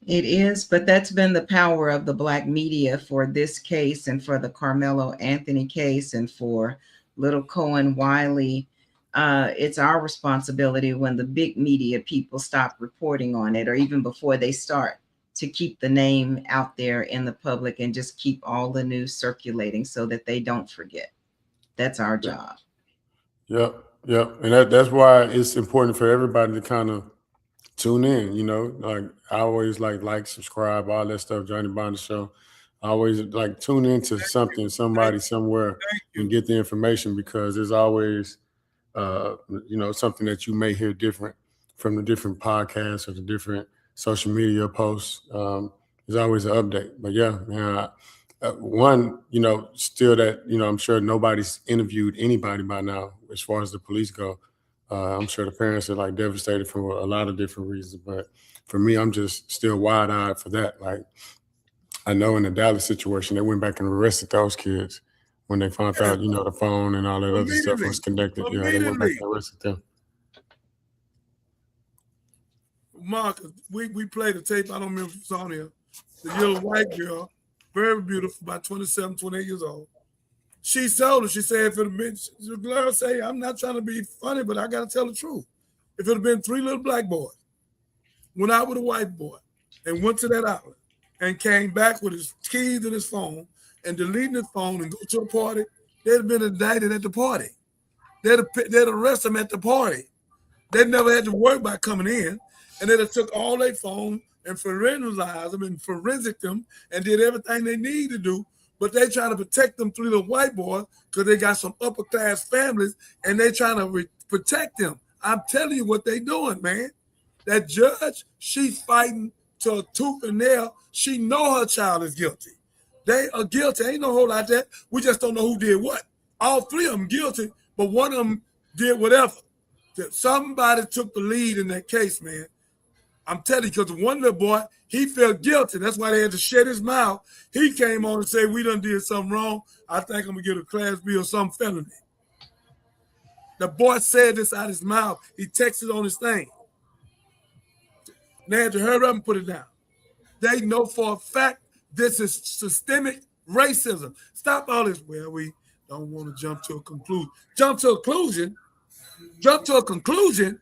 It is, but that's been the power of the Black media for this case and for the Carmelo Anthony case and for Little Cohen Wiley. It's our responsibility when the big media people stop reporting on it, or even before they start, to keep the name out there in the public and just keep all the news circulating so that they don't forget. That's our job. Yep. And that's why it's important for everybody to kind of tune in, like I always like, subscribe, all that stuff, Johnny Binder Show. I always like tune into something, somebody, somewhere, and get the information, because there's always, something that you may hear different from the different podcasts or the different social media posts. There's always an update. But yeah, man, one, still that, I'm sure nobody's interviewed anybody by now as far as the police go. I'm sure the parents are like devastated for a lot of different reasons, but for me, I'm just still wide-eyed for that. Like, I know in the Dallas situation, they went back and arrested those kids when they found out, the phone and all that other stuff was connected. Yeah, they went back and arrested them. Mark, we played the tape. I don't remember if it's on here. The little white girl, very beautiful, about 27, 28 years old. She told her, she said, if it had been, the girl say, I'm not trying to be funny, but I got to tell the truth. If it had been 3 little black boys, went out with a white boy and went to that outlet and came back with his keys and his phone and deleting his phone and go to a party, they'd have been indicted at the party. They'd arrest them at the party. They never had to worry about coming in, and they'd have took all their phones and forensic them and forensic them and did everything they need to do. But they trying to protect them 3 little white boys because they got some upper class families and they trying to protect them. I'm telling you what they doing, man. That judge, she's fighting to a tooth and nail. She know her child is guilty. They are guilty. Ain't no whole lot that. We just don't know who did what. All 3 of them guilty, but one of them did whatever. Somebody took the lead in that case, man. I'm telling you, because one little boy, he felt guilty. That's why they had to shut his mouth. He came on and said, we done did something wrong. I think I'm going to get a Class B or some felony. The boy said this out his mouth. He texted on his thing. They had to hurry up and put it down. They know for a fact this is systemic racism. Stop all this. Well, we don't want to jump to a conclusion. Jump to a conclusion.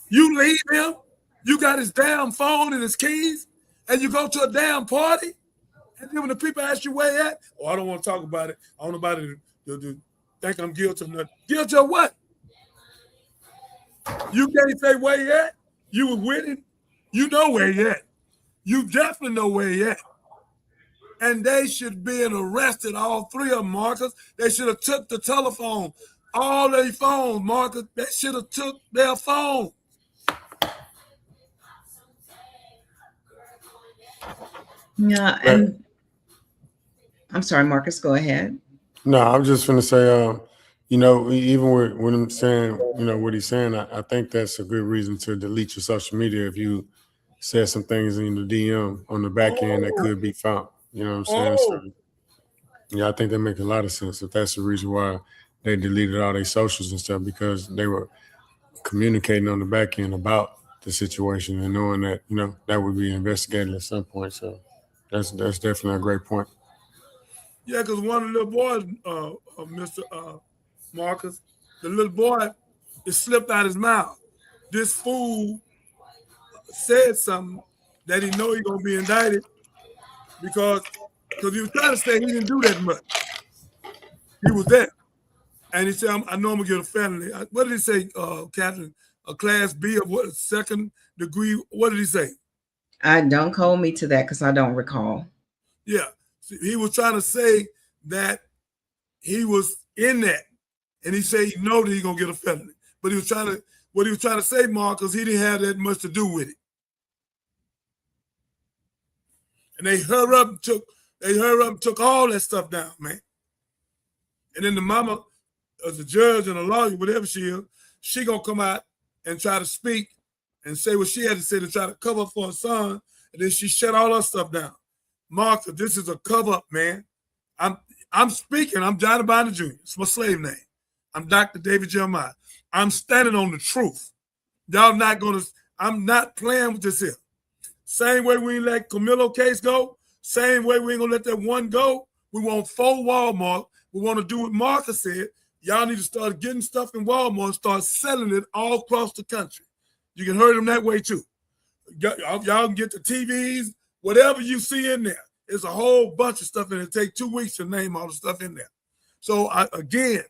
You leave him. You got his damn phone and his keys, and you go to a damn party, and then when the people ask you where you at, oh, I don't want to talk about it. I don't know about it to think I'm guilty or not. Guilty of what? You can't say where you at. You were with him. You know where you at. You definitely know where you at. And they should be arrested, all 3 of them, Marcus. They should have took the telephone, all their phones, Marcus. They should have took their phone. Yeah, and I'm sorry, Marcus, go ahead. No, I'm just going to say, even with him saying, what he's saying, I think that's a good reason to delete your social media if you said some things in the DM on the back end that could be found. You know what I'm saying? So, yeah, I think that makes a lot of sense if that's the reason why they deleted all their socials and stuff, because they were communicating on the back end about the situation and knowing that, that would be investigated at some point. So that's definitely a great point. Yeah, because one of the little boys, Mr. Marcus, the little boy, it slipped out his mouth. This fool said something that he know he's going to be indicted because he was trying to say he didn't do that much. He was there. And he said, I know I'm going to get a felony. What did he say, Catherine? A Class B of what, 2nd degree? What did he say? Don't hold me to that because I don't recall. Yeah. He was trying to say that he was in that. And he said he know that he's going to get a felony. But what he was trying to say, Marcus, he didn't have that much to do with it. And they hurry up and took all that stuff down, man. And then the mama, as a judge and a lawyer, whatever she is, she gonna come out and try to speak and say what she had to say to try to cover up for her son. And then she shut all her stuff down. Martha, this is a cover up, man. I'm speaking. I'm Johnny Binder Jr. It's my slave name. I'm Dr. David Jeremiah. I'm standing on the truth. Y'all not gonna. I'm not playing with this here. Same way we ain't let Camilo case go. Same way we ain't gonna let that one go. We want 4 Walmart. We want to do what Martha said. Y'all need to start getting stuff in Walmart and start selling it all across the country. You can hurt them that way too. Y'all can get the TVs, whatever you see in there. There's a whole bunch of stuff, and it take 2 weeks to name all the stuff in there. So again,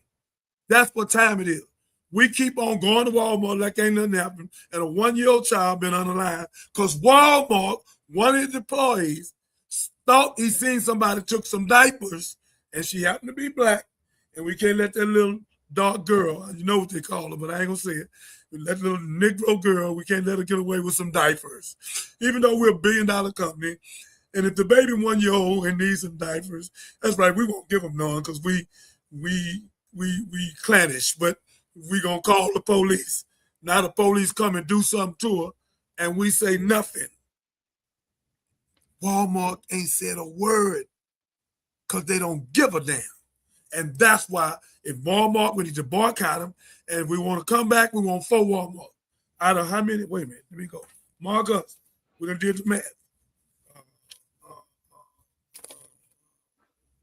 that's what time it is. We keep on going to Walmart like ain't nothing happened, and a 1-year-old child been on the line because Walmart, one of the employees, thought he seen somebody took some diapers, and she happened to be black, and we can't let that little dark girl, you know what they call her, but I ain't gonna say it. That little Negro girl, we can't let her get away with some diapers, even though we're $1 billion company. And if the baby 1-year-old and needs some diapers, that's right, we won't give them none because we clannish, but we gonna call the police. Now the police come and do something to her, and we say nothing. Walmart ain't said a word because they don't give a damn. And that's why if Walmart, we need to boycott them. And if we want to come back, we want 4 Walmart. Out of how many? Wait a minute, let me go. Mark us. We're gonna do the math.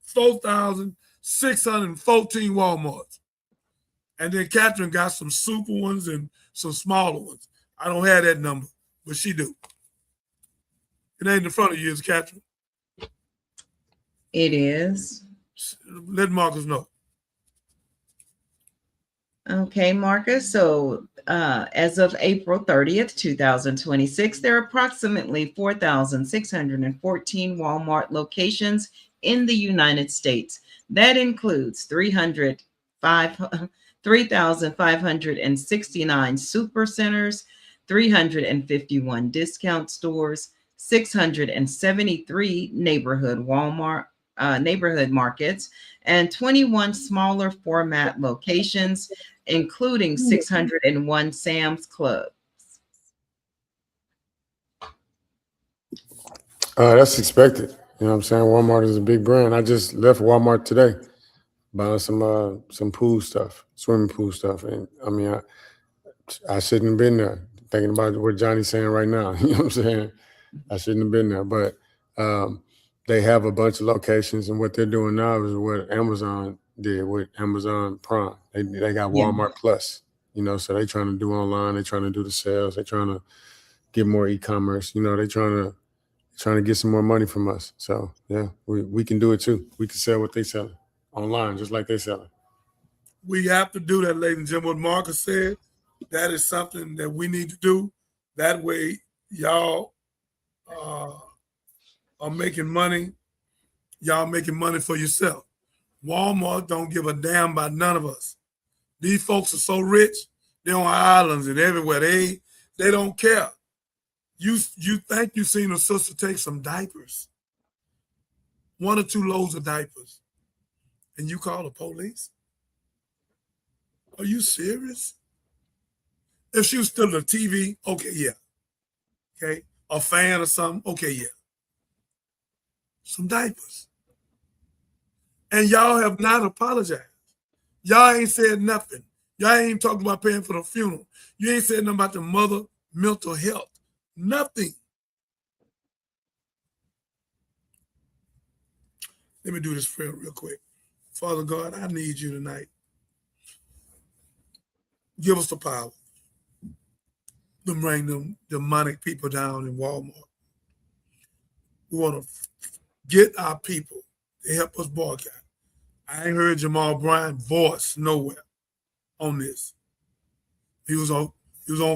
4,614 Walmarts. And then Catherine got some super ones and some smaller ones. I don't have that number, but she do. It ain't in front of you, is Catherine? It is. Let Marcus know. Okay, Marcus. So as of April 30th, 2026, there are approximately 4,614 Walmart locations in the United States. That includes 3,569 super centers, 351 discount stores, 673 neighborhood markets, and 21 smaller format locations, including 601 Sam's Clubs. That's expected. You know what I'm saying? Walmart is a big brand. I just left Walmart today, buying some pool stuff, swimming pool stuff. And I mean, I shouldn't have been there. Thinking about what Johnny's saying right now. You know what I'm saying? I shouldn't have been there. But they have a bunch of locations, and what they're doing now is what Amazon did with Amazon Prime. They got Walmart Plus, you know, so they're trying to do online, they're trying to do the sales, they're trying to get more e-commerce, you know, they're trying to get some more money from us. So yeah, we can do it too. We can sell what they sell online, just like they sell it. We have to do that, ladies and gentlemen. What Marcus said, that is something that we need to do. That way, y'all are making money. Y'all making money for yourself. Walmart don't give a damn about none of us. These folks are so rich, they're on islands and everywhere. They don't care. You think you seen a sister take some diapers, 1 or 2 loads of diapers, and you call the police? Are you serious? If she was still on the TV, okay, yeah. Okay, a fan or something, okay, yeah. Some diapers. And y'all have not apologized. Y'all ain't said nothing. Y'all ain't talking about paying for the funeral. You ain't said nothing about the mother mental health. Nothing. Let me do this prayer real quick. Father God, I need you tonight. Give us the power to bring them demonic people down in Walmart. We want to get our people to help us boycott. I ain't heard Jamal Bryant's voice nowhere on this. He was on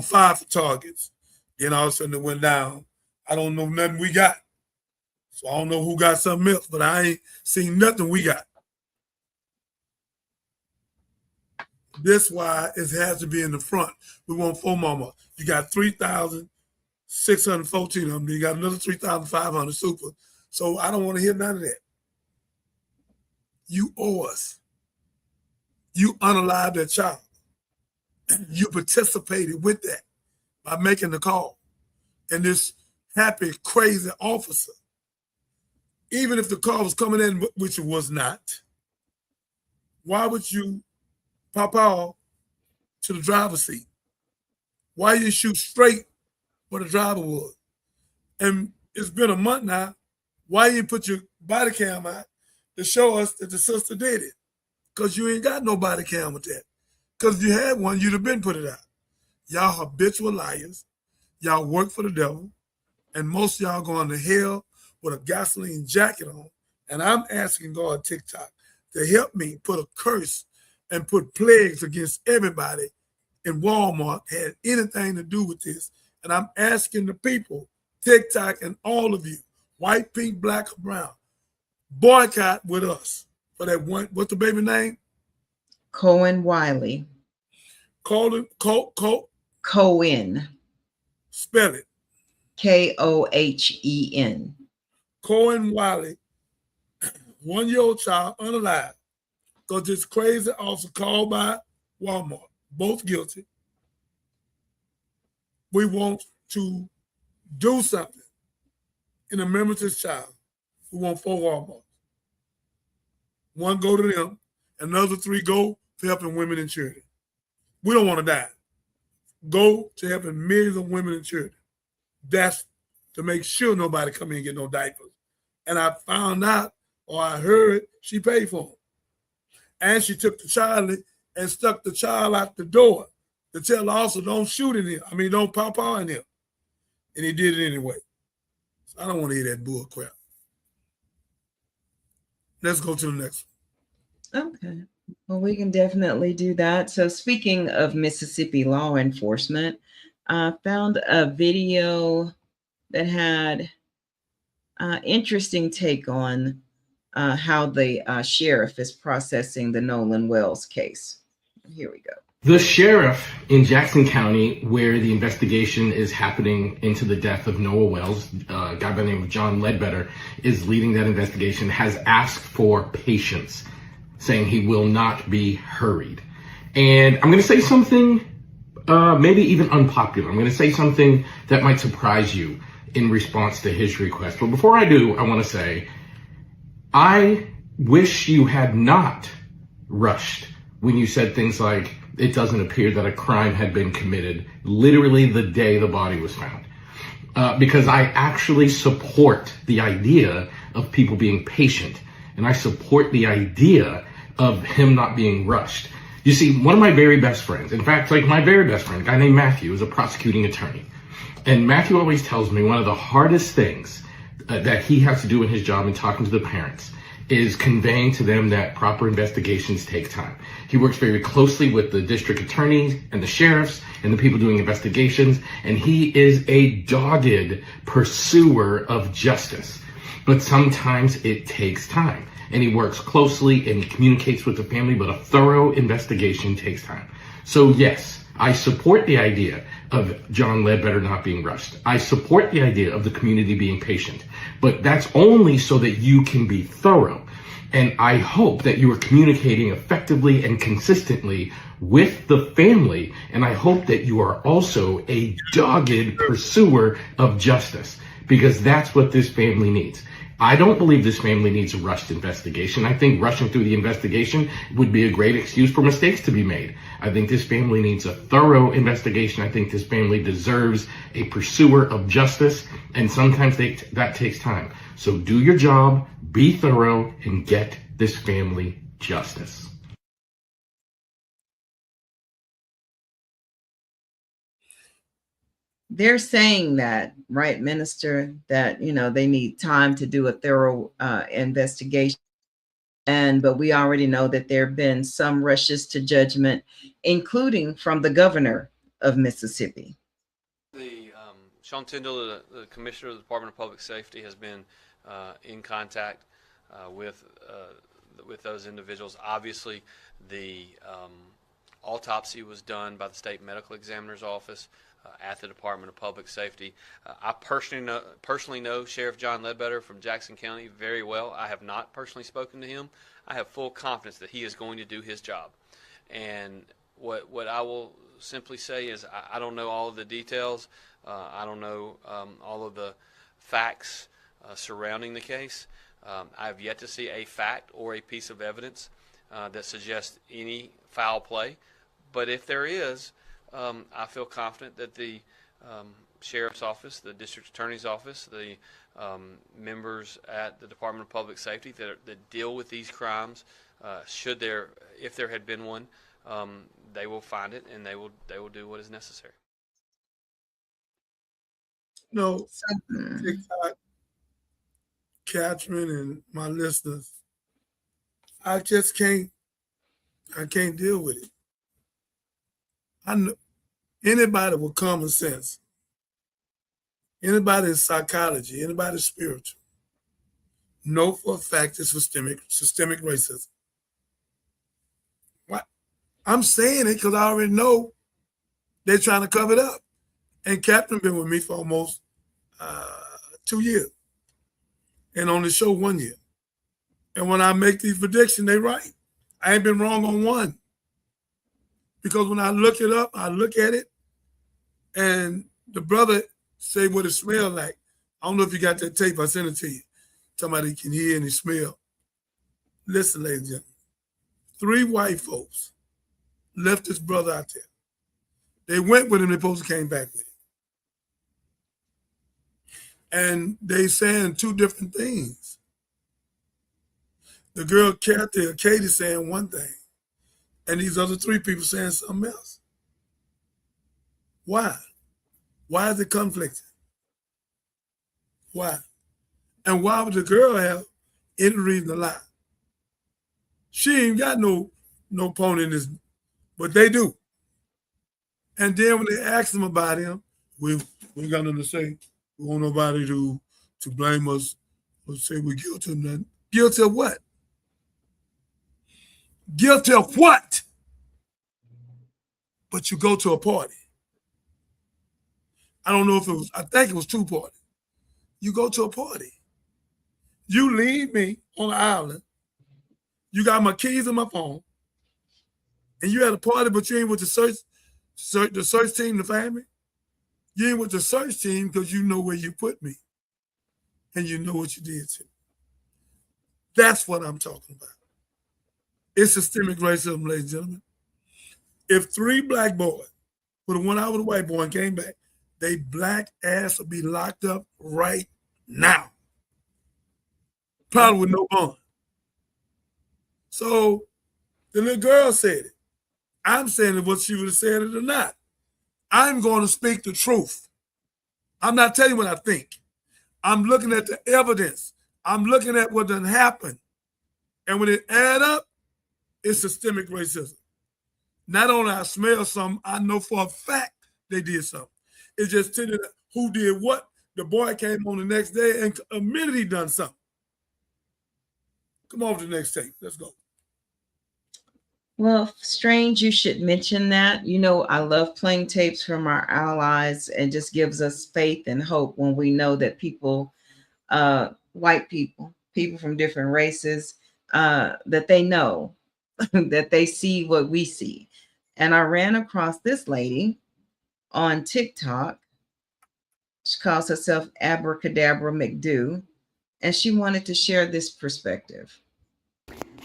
fire for targets. Then all of a sudden it went down. I don't know nothing we got. So I don't know who got something else, but I ain't seen nothing we got. This why it has to be in the front. We want 4 Walmart. You got 3,614 of them. You got another 3,500 super. So I don't want to hear none of that. You owe us. You unalived that child. You participated with that by making the call. And this happy, crazy officer even if the car was coming in, which it was not, why would you pop out to the driver's seat? Why you shoot straight where the driver was? And it's been a month now. Why you put your body cam out to show us that the sister did it? Because you ain't got no body cam with that. Because if you had one, you'd have been put it out. Y'all habitual liars. Y'all work for the devil. And most of y'all going to hell with a gasoline jacket on. And I'm asking God TikTok to help me put a curse and put plagues against everybody in Walmart had anything to do with this. And I'm asking the people, TikTok and all of you, white, pink, black, or brown, boycott with us for that one. What's the baby name? Cohen Wiley. Cohen. Spell it. Kohen. Cohen Wiley, 1-year-old child, unalive, because this crazy officer called by Walmart, both guilty. We want to do something in the memory of this child. We want 4 Walmarts. 1 go to them, another 3 go for helping women and children. We don't want to die. Go to helping millions of women and children. That's to make sure nobody come in and get no diapers. And I found out, or I heard, she paid for them. And she took the child and stuck the child out the door to tell the officer, don't shoot in him. I mean, don't pop out in him. And he did it anyway. So I don't want to hear that bull crap. Let's go to the next one. Okay. Well, we can definitely do that. So speaking of Mississippi law enforcement, I found a video that had an interesting take on how the sheriff is processing the Nolan Wells case. Here we go. The sheriff in Jackson County, where the investigation is happening into the death of Noah Wells, a guy by the name of John Ledbetter, is leading that investigation, has asked for patience, saying he will not be hurried. And I'm going to say something maybe even unpopular. I'm going to say something that might surprise you in response to his request. But before I do, I want to say, I wish you had not rushed when you said things like, it doesn't appear that a crime had been committed literally the day the body was found. Because I actually support the idea of people being patient. And I support the idea of him not being rushed. You see, one of my very best friends, in fact, like my very best friend, a guy named Matthew, is a prosecuting attorney. And Matthew always tells me one of the hardest things that he has to do in his job in talking to the parents is conveying to them that proper investigations take time. He works very closely with the district attorneys and the sheriffs and the people doing investigations, and he is a dogged pursuer of justice. But sometimes it takes time, and he works closely and he communicates with the family, but a thorough investigation takes time. So yes, I support the idea of John Ledbetter not being rushed. I support the idea of the community being patient, but that's only so that you can be thorough. And I hope that you are communicating effectively and consistently with the family. And I hope that you are also a dogged pursuer of justice, because that's what this family needs. I don't believe this family needs a rushed investigation. I think rushing through the investigation would be a great excuse for mistakes to be made. I think this family needs a thorough investigation. I think this family deserves a pursuer of justice, and sometimes that takes time. So do your job, be thorough, and get this family justice. They're saying that, right, Minister, that, you know, they need time to do a thorough investigation. But we already know that there have been some rushes to judgment, including from the governor of Mississippi. Sean Tyndall, the Commissioner of the Department of Public Safety, has been in contact with those individuals. Obviously, the autopsy was done by the State Medical Examiner's Office at the Department of Public Safety. I personally know Sheriff John Ledbetter from Jackson County very well. I have not personally spoken to him. I have full confidence that he is going to do his job. And what I will simply say is I don't know all of the details. I don't know all of the facts surrounding the case. I have yet to see a fact or a piece of evidence that suggests any foul play. But if there is, I feel confident that the sheriff's office, the district attorney's office, the members at the Department of Public Safety that deal with these crimes, if there had been one, they will find it and they will do what is necessary. No, TikTok, Catherine, and my listeners, I just can't deal with it. I know anybody with common sense, anybody in psychology, anybody spiritual, know for a fact it's systemic racism. What? I'm saying it because I already know they're trying to cover it up. And Captain been with me for almost 2 years, and on the show 1 year. And when I make these predictions, they right. I ain't been wrong on one. Because when I look it up, I look at it, and the brother say what it smells like. I don't know if you got that tape. I sent it to you. Somebody can hear and smell. Listen, ladies and gentlemen. 3 white folks left this brother out there. They went with him. They supposed to came back with him. And they saying 2 different things. The girl Kathy or Katie saying one thing, and these other 3 people saying something else. Why? Why is it conflicting? Why? And why would the girl have any reason to lie? She ain't got no pony in this, but they do. And then when they ask them about him, we ain't got nothing to say. We want nobody to blame us or say we're guilty of nothing. Guilty of what? Guilty of what? But you go to a party. I don't know if it was, I think it was 2 parties. You go to a party. You leave me on the island. You got my keys and my phone. And you at a party, but you ain't with the search team, the family. You ain't with the search team because you know where you put me. And you know what you did to me. That's what I'm talking about. It's systemic racism, ladies and gentlemen. If 3 black boys would have went out with a white boy and came back, they black ass would be locked up right now. Probably with no bond. So the little girl said it. I'm saying it what she would have said it or not. I'm going to speak the truth. I'm not telling you what I think. I'm looking at the evidence. I'm looking at what done happened. And when it add up, it's systemic racism. Not only I smell something, I know for a fact they did something. It's just telling you who did what. The boy came on the next day and admitted he done something. Come on to the next tape. Let's go. Well, strange you should mention that. You know, I love playing tapes from our allies, and just gives us faith and hope when we know that people, white people from different races, that they know, that they see what we see. And I ran across this lady on TikTok. She calls herself Abracadabra McDo, and she wanted to share this perspective.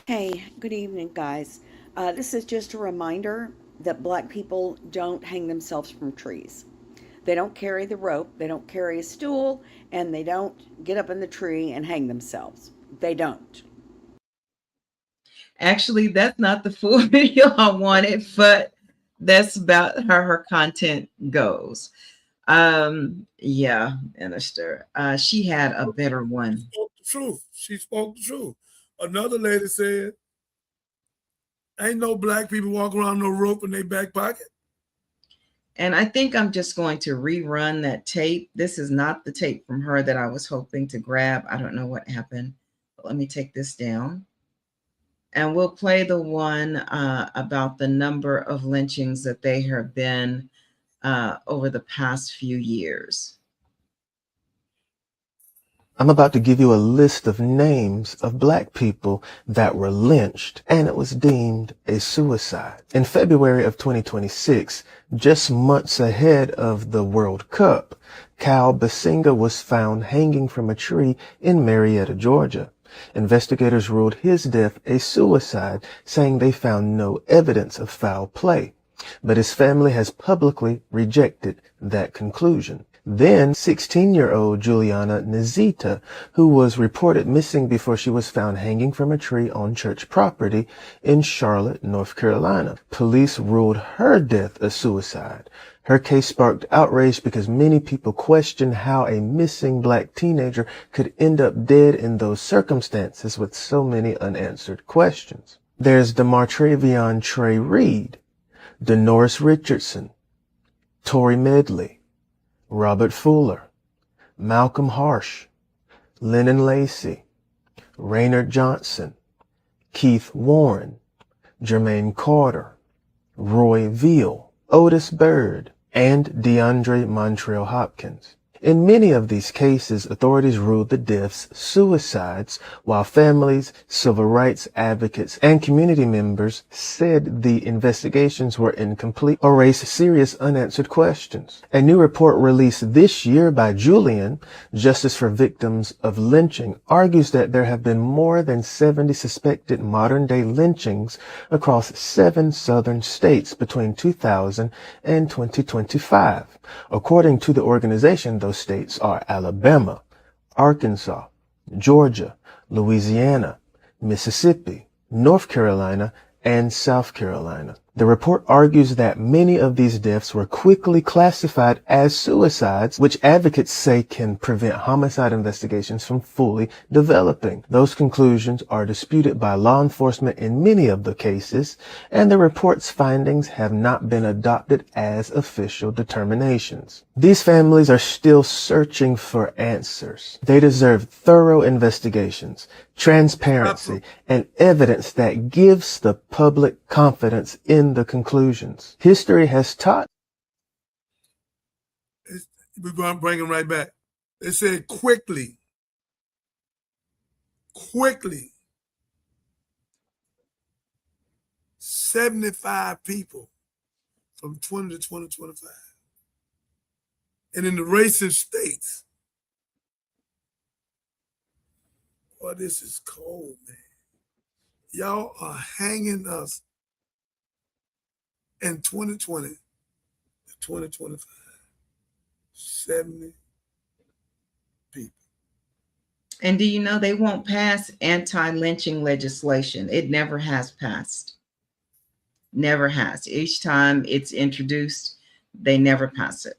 Hey, good evening, guys. This is just a reminder that Black people don't hang themselves from trees. They don't carry the rope, they don't carry a stool, and they don't get up in the tree and hang themselves. They don't. Actually, that's not the full video I wanted, but that's about how her content goes. Yeah, Minister. She had a better one. She spoke the truth. She spoke the truth. Another lady said, ain't no black people walking around no rope in their back pocket. And I think I'm just going to rerun that tape. This is not the tape from her that I was hoping to grab. I don't know what happened. But let me take this down. And we'll play the one about the number of lynchings that there have been over the past few years. I'm about to give you a list of names of black people that were lynched, and it was deemed a suicide. In February of 2026, just months ahead of the World Cup, Cal Basinga was found hanging from a tree in Marietta, Georgia. Investigators ruled his death a suicide, saying they found no evidence of foul play. But his family has publicly rejected that conclusion. Then 16-year-old Juliana Nazita, who was reported missing before she was found hanging from a tree on church property in Charlotte, North Carolina. Police ruled her death a suicide. Her case sparked outrage because many people questioned how a missing black teenager could end up dead in those circumstances with so many unanswered questions. There's DeMartravion Trey Reed, Denoris Richardson, Tori Medley, Robert Fuller, Malcolm Harsh, Lennon Lacey, Raynard Johnson, Keith Warren, Jermaine Carter, Roy Veal, Otis Bird, and DeAndre Montrell Hopkins. In many of these cases, authorities ruled the deaths suicides, while families, civil rights advocates, and community members said the investigations were incomplete or raised serious unanswered questions. A new report released this year by Julian, Justice for Victims of Lynching, argues that there have been more than 70 suspected modern-day lynchings across 7 southern states between 2000 and 2025. According to the organization, those states are Alabama, Arkansas, Georgia, Louisiana, Mississippi, North Carolina, and South Carolina. The report argues that many of these deaths were quickly classified as suicides, which advocates say can prevent homicide investigations from fully developing. Those conclusions are disputed by law enforcement in many of the cases, and the report's findings have not been adopted as official determinations. These families are still searching for answers. They deserve thorough investigations, transparency, and evidence that gives the public confidence in the conclusions. History has taught. We're going to bring them right back. They said quickly. 75 people from 20 to 2025. And in the racist states, boy, this is cold, man. Y'all are hanging us in 2020 to 2025. 70 people. And do you know they won't pass anti-lynching legislation? It never has passed. Never has. Each time it's introduced, they never pass it.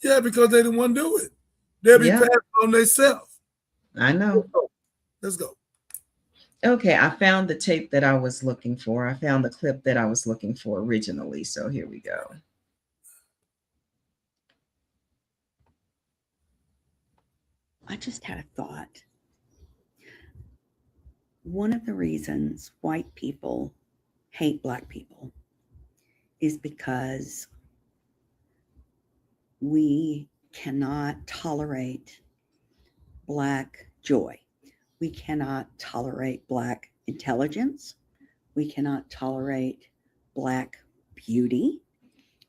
Yeah, because they didn't want to do it. They'll be passing on themselves. I know. Let's go. Okay, I found the tape that I was looking for. I found the clip that I was looking for originally. So here we go. I just had a thought. One of the reasons white people hate black people is because we cannot tolerate black joy. We cannot tolerate black intelligence. We cannot tolerate black beauty.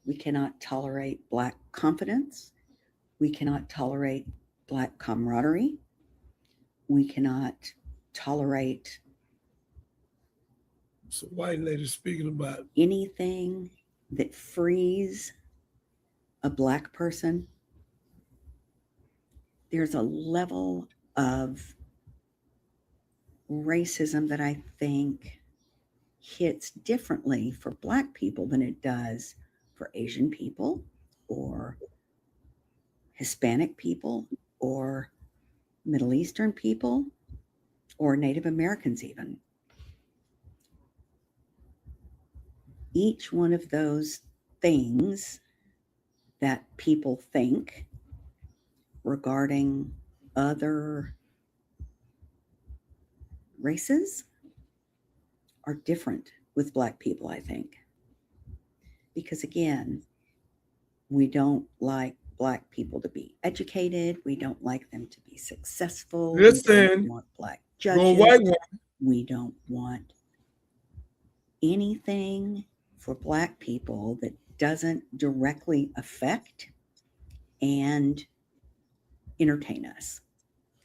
We cannot tolerate black confidence. We cannot tolerate black camaraderie. We cannot tolerate. So white lady speaking about anything that frees a black person. There's a level of racism that I think hits differently for black people than it does for Asian people or Hispanic people or Middle Eastern people or Native Americans even. Each one of those things that people think regarding other races are different with black people, I think. Because again, we don't like Black people to be educated. We don't like them to be successful. We Listen, don't want Black go judges. white one. We don't want anything for Black people that doesn't directly affect and entertain us.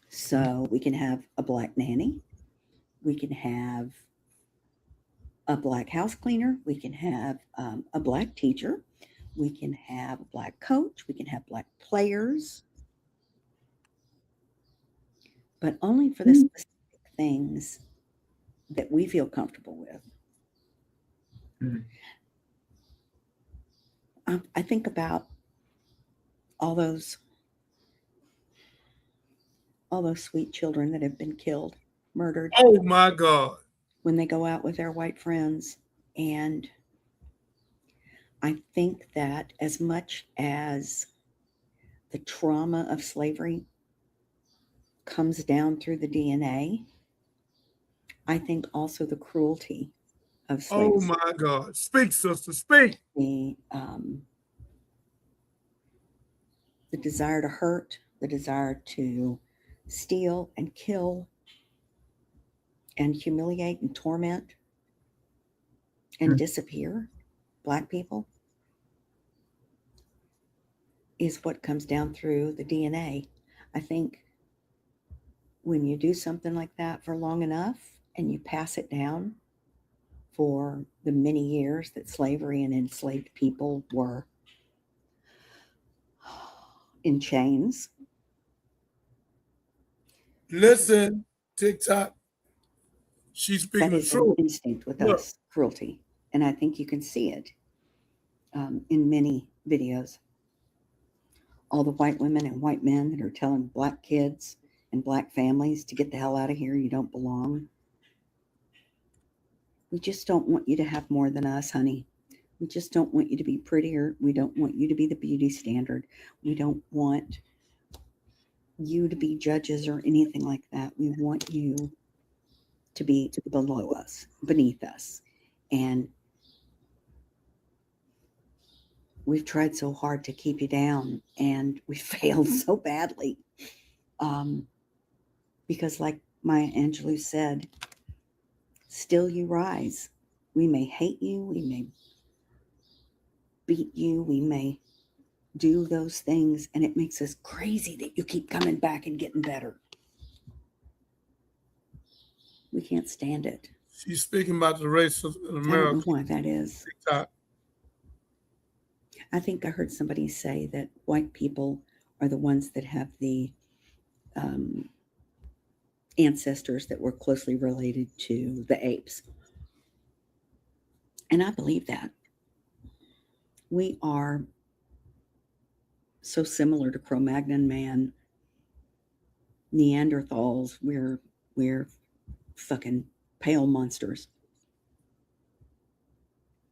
So we can have a Black nanny. We can have a Black house cleaner. We can have a Black teacher. We can have a Black coach. We can have Black players. But only for the specific things that we feel comfortable with. I think about all those sweet children that have been killed, murdered. Oh my God. When they go out with their white friends. And I think that as much as the trauma of slavery comes down through the DNA, I think also the cruelty of slavery. Oh my God. Speak, sister, speak. The desire to hurt, the desire to steal and kill and humiliate and torment and disappear Black people is what comes down through the DNA. I think when you do something like that for long enough and you pass it down for the many years that slavery and enslaved people were in chains. Listen, TikTok. She's speaking That the is truth. an instinct with Look. us, cruelty. And I think you can see it in many videos. All the white women and white men that are telling Black kids and Black families to get the hell out of here, you don't belong. We just don't want you to have more than us, honey. We just don't want you to be prettier. We don't want you to be the beauty standard. We don't want you to be judges or anything like that. We want you to be below us, beneath us. And we've tried so hard to keep you down, and we failed so badly. Because like Maya Angelou said, still you rise. We may hate you, we may beat you, we may do those things, and it makes us crazy that you keep coming back and getting better. We can't stand it. She's speaking about the racism in America. I don't know why that is. TikTok. I think I heard somebody say that white people are the ones that have the ancestors that were closely related to the apes. And I believe that. We are so similar to Cro-Magnon man, Neanderthals. We're fucking pale monsters.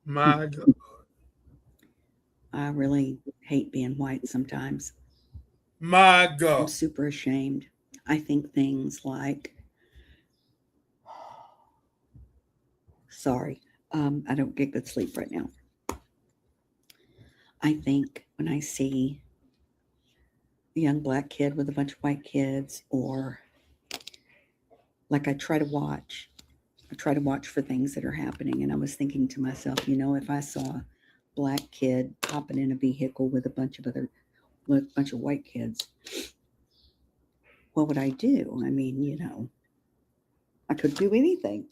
My God. I really hate being white sometimes. My God. I'm super ashamed. I think things like, sorry, I don't get good sleep right now. I think when I see a young Black kid with a bunch of white kids, or like I try to watch for things that are happening. And I was thinking to myself, you know, if I saw a Black kid hopping in a vehicle with a bunch of white kids, what would I do? I mean, you know, I could do anything.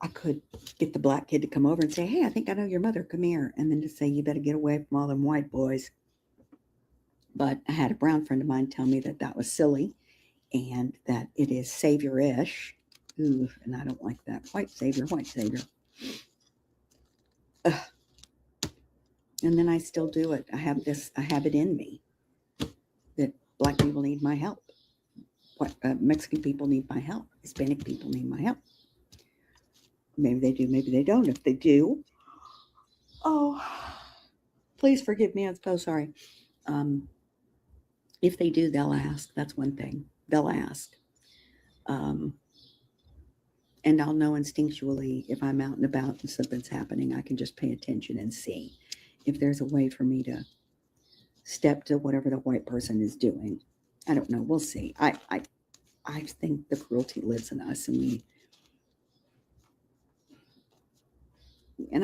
I could get the Black kid to come over and say, hey, I think I know your mother, come here. And then to say, you better get away from all them white boys. But I had a brown friend of mine tell me that that was silly and that it is savior-ish. Ooh, and I don't like that. White savior, white savior. Ugh. And then I still do it. I have it in me that Black people need my help. Mexican people need my help. Hispanic people need my help. Maybe they do, maybe they don't. If they do, oh, please forgive me. I'm so sorry. If they do, they'll ask. That's one thing. They'll ask. And I'll know instinctually if I'm out and about and something's happening. I can just pay attention and see if there's a way for me to step to whatever the white person is doing. I don't know. We'll see. I think the cruelty lives in us, and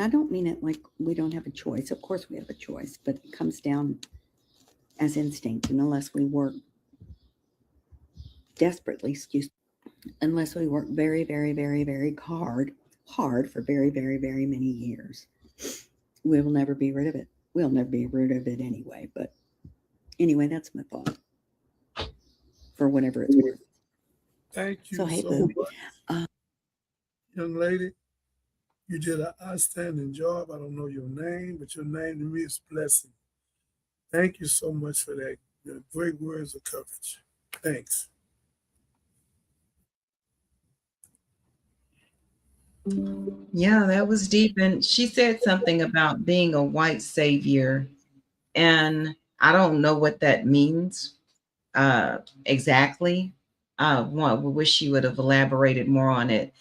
I don't mean it like we don't have a choice. Of course we have a choice, but it comes down as instinct, and unless we work desperately, unless we work very, very, very, very hard for very, very, very many years, we will never be rid of it. We'll never be rid of it anyway. But anyway, that's my thought. For whatever it's worth. Thank you So, hey, so boo. much. Young lady, you did an outstanding job. I don't know your name, but your name to me is blessing. Thank you so much for that. Your great words of courage. Thanks. Yeah, that was deep. And she said something about being a white savior. And I don't know what that means exactly. We wish she would have elaborated more on it.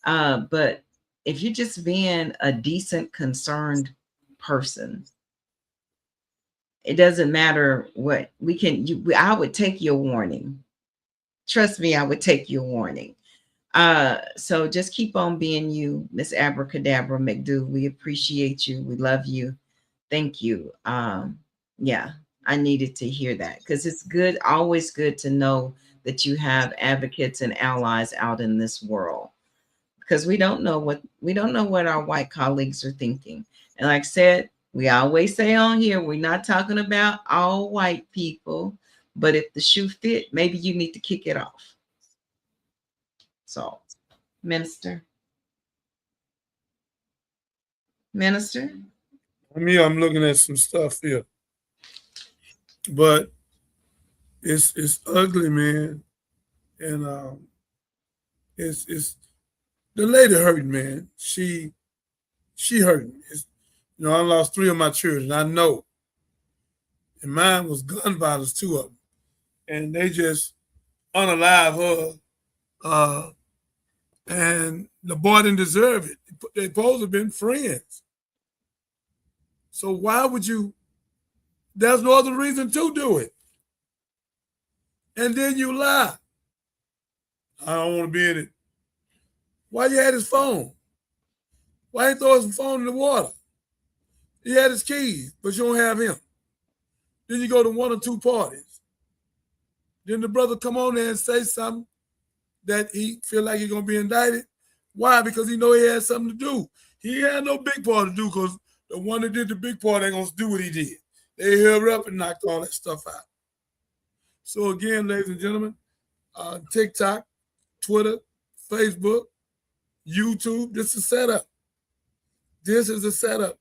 But if you're just being a decent, concerned person, it doesn't matter what we can. I would take your warning. Trust me, I would take your warning. So just keep on being you, Miss Abracadabra McDo. We appreciate you. We love you. Thank you. Yeah, I needed to hear that because it's good, always good to know that you have advocates and allies out in this world. Because we don't know what our white colleagues are thinking. And like I said, we always say on here, we're not talking about all white people, but if the shoe fit, maybe you need to kick it off. So, Minister. I'm looking at some stuff here. But it's ugly, man. And it's the lady hurting, man. She hurting. I lost 3 of my children. I know. And mine was gun violence, 2 of them. And they just unalive her. And the boy didn't deserve it. They supposed to have been friends. So why would you? There's no other reason to do it. And then you lie. I don't want to be in it. Why you had his phone? Why he throw his phone in the water? He had his keys, but you don't have him. Then you go to 1 or 2 parties. Then the brother come on there and say something that he feel like he's going to be indicted. Why? Because he know he had something to do. He had no big part to do because the one that did the big part ain't going to do what he did. They hurry up and knocked all that stuff out. So again, ladies and gentlemen, TikTok, Twitter, Facebook, YouTube, this is a setup. This is a setup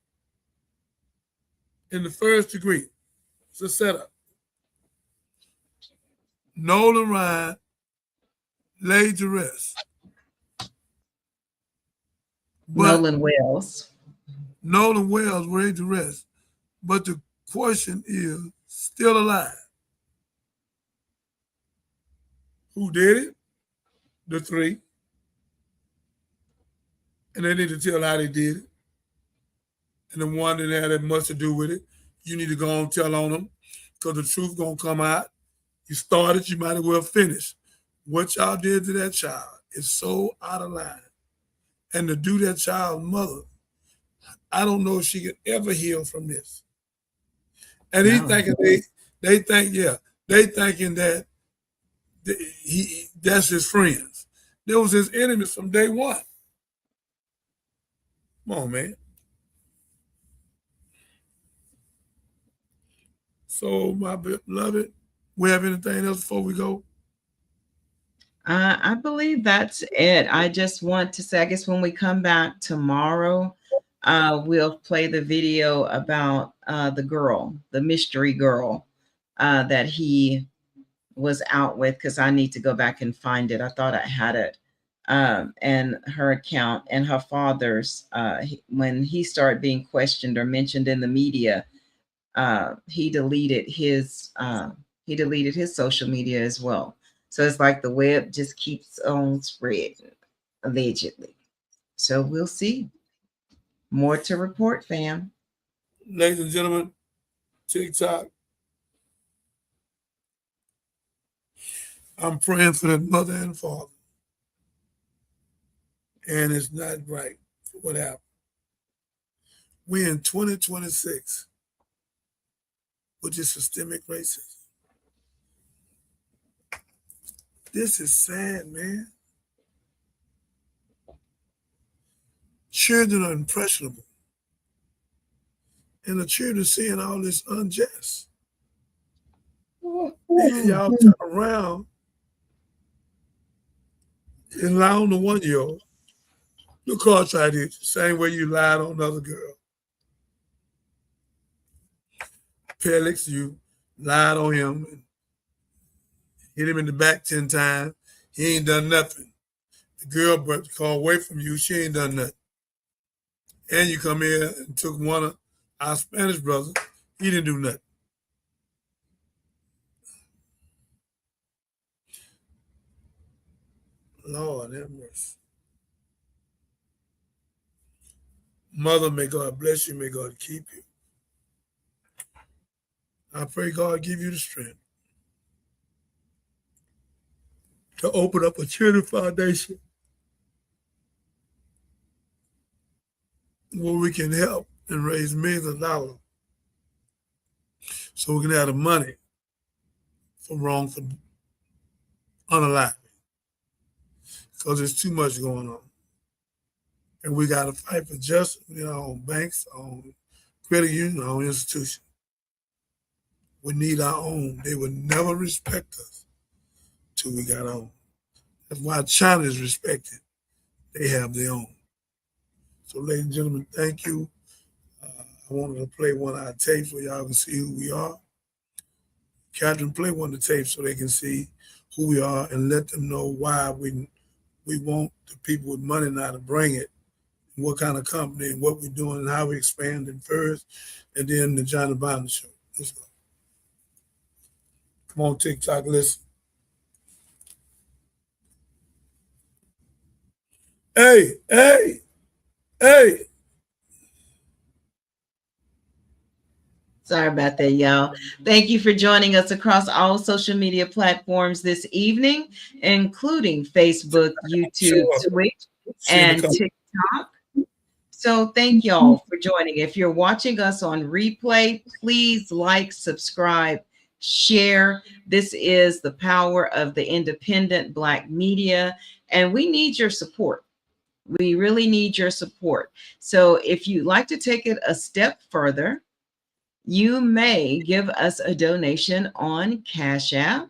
in the first degree. It's a setup. Nolan Ryan laid to rest. Nolan Wells laid to rest. But the question is, still alive. Who did it? The 3. And they need to tell how they did it. And the one that had that much to do with it, you need to go and tell on them because the truth going to come out. You started, you might as well finish. What y'all did to that child is so out of line. And to do that child's mother, I don't know if she could ever heal from this. And he thinking they thinking that that's his friends. They was his enemies from day one. Come on, man. So, my beloved, we have anything else before we go? I believe that's it. I just want to say, I guess when we come back tomorrow, we'll play the video about the mystery girl that he was out with, because I need to go back and find it. I thought I had it. And her account and her father's, when he started being questioned or mentioned in the media, he deleted his social media as well. So it's like the web just keeps on spreading, allegedly. So we'll see. More to report, fam. Ladies and gentlemen, TikTok, I'm praying for that mother and father. And it's not right for what happened. We're in 2026, which is systemic racism. This is sad, man. Children are impressionable. And the children seeing all this unjust. Then y'all turn around and lie on the 1-year-old. Look, Carl tried it, same way you lied on another girl. Felix, you lied on him and hit him in the back 10 times. He ain't done nothing. The girl called away from you, she ain't done nothing. And you come here and took one of our Spanish brothers, he didn't do nothing. Lord have mercy. Mother, may God bless you, may God keep you. I pray God give you the strength to open up a charity foundation where we can help and raise millions of dollars so we can have the money for wrongful unaliving. Because there's too much going on. And we got to fight for justice, on banks, on credit unions, on institutions. We need our own. They would never respect us till we got our own. That's why China is respected. They have their own. So, ladies and gentlemen, thank you. I wanted to play one of our tapes so y'all can see who we are. Catherine, play one of the tapes so they can see who we are and let them know why we want the people with money now to bring it, and what kind of company and what we're doing and how we expanding first, and then the Johnny Binder Show. Let's go. Come on, TikTok, listen. Hey. Sorry about that, y'all. Thank you for joining us across all social media platforms this evening, including Facebook, YouTube, Twitch, and TikTok. So thank y'all for joining. If you're watching us on replay, please like, subscribe, share. This is the power of the independent Black media, and we need your support. We really need your support. So if you'd like to take it a step further, you may give us a donation on Cash App.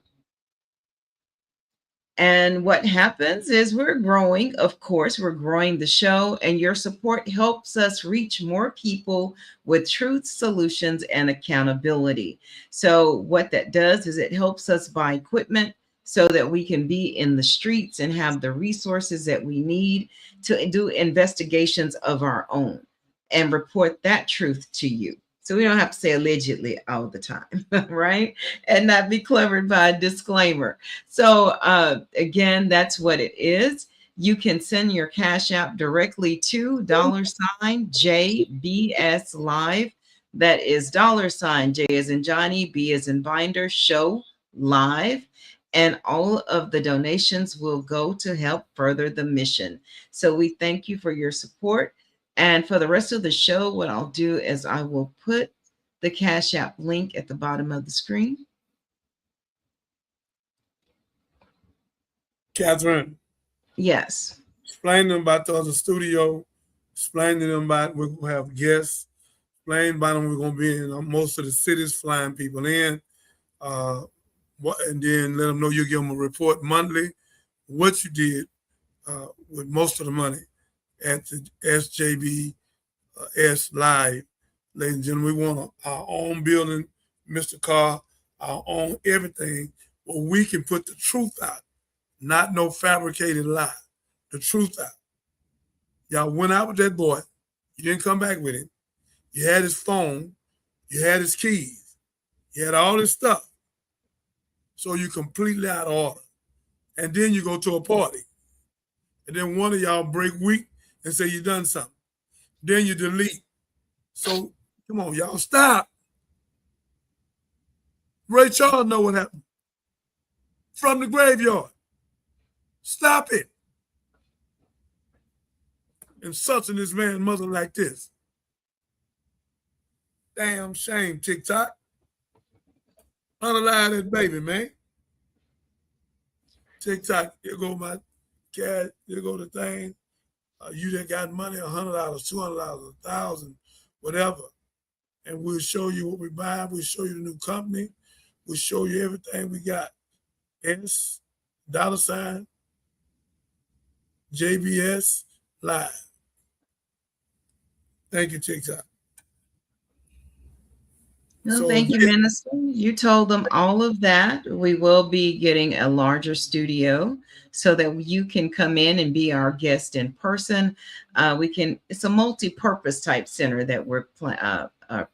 And what happens is we're growing, of course, we're growing the show, and your support helps us reach more people with truth, solutions, and accountability. So what that does is it helps us buy equipment so that we can be in the streets and have the resources that we need to do investigations of our own and report that truth to you. So we don't have to say allegedly all the time, right? And not be covered by a disclaimer. So again, that's what it is. You can send your Cash App directly to $JBS Live. That is $J as in Johnny, B as in Binder, Show Live. And all of the donations will go to help further the mission. So we thank you for your support. And for the rest of the show, what I'll do is I will put the Cash App link at the bottom of the screen. Catherine. Yes. Explain to them about the other studio. Explain to them about we're going to have guests. Explain about them we're going to be in most of the cities, flying people in. And then let them know you give them a report monthly, what you did with most of the money at the SJBS Live. Ladies and gentlemen, we want our own building, Mr. Carr, our own everything, where we can put the truth out, not no fabricated lie, the truth out. Y'all went out with that boy. You didn't come back with him. You had his phone. You had his keys. You had all this stuff. So you completely out of order. And then you go to a party. And then one of y'all break weak and say you done something. Then you delete. So come on, y'all, stop. Ray Charles know what happened. from the graveyard. Stop it. Insulting this man's mother like this. Damn shame, TikTok. Unalive that baby, man. TikTok, here go my cat, here go the thing. You that got money, $100, $200, $1,000, whatever. And we'll show you what we buy. We'll show you the new company. We'll show you everything we got. S, $, JBS, live. Thank you, TikTok. No, So thank you, again- Minister. You told them all of that. We will be getting a larger studio so that you can come in and be our guest in person. It's a multi-purpose type center that we're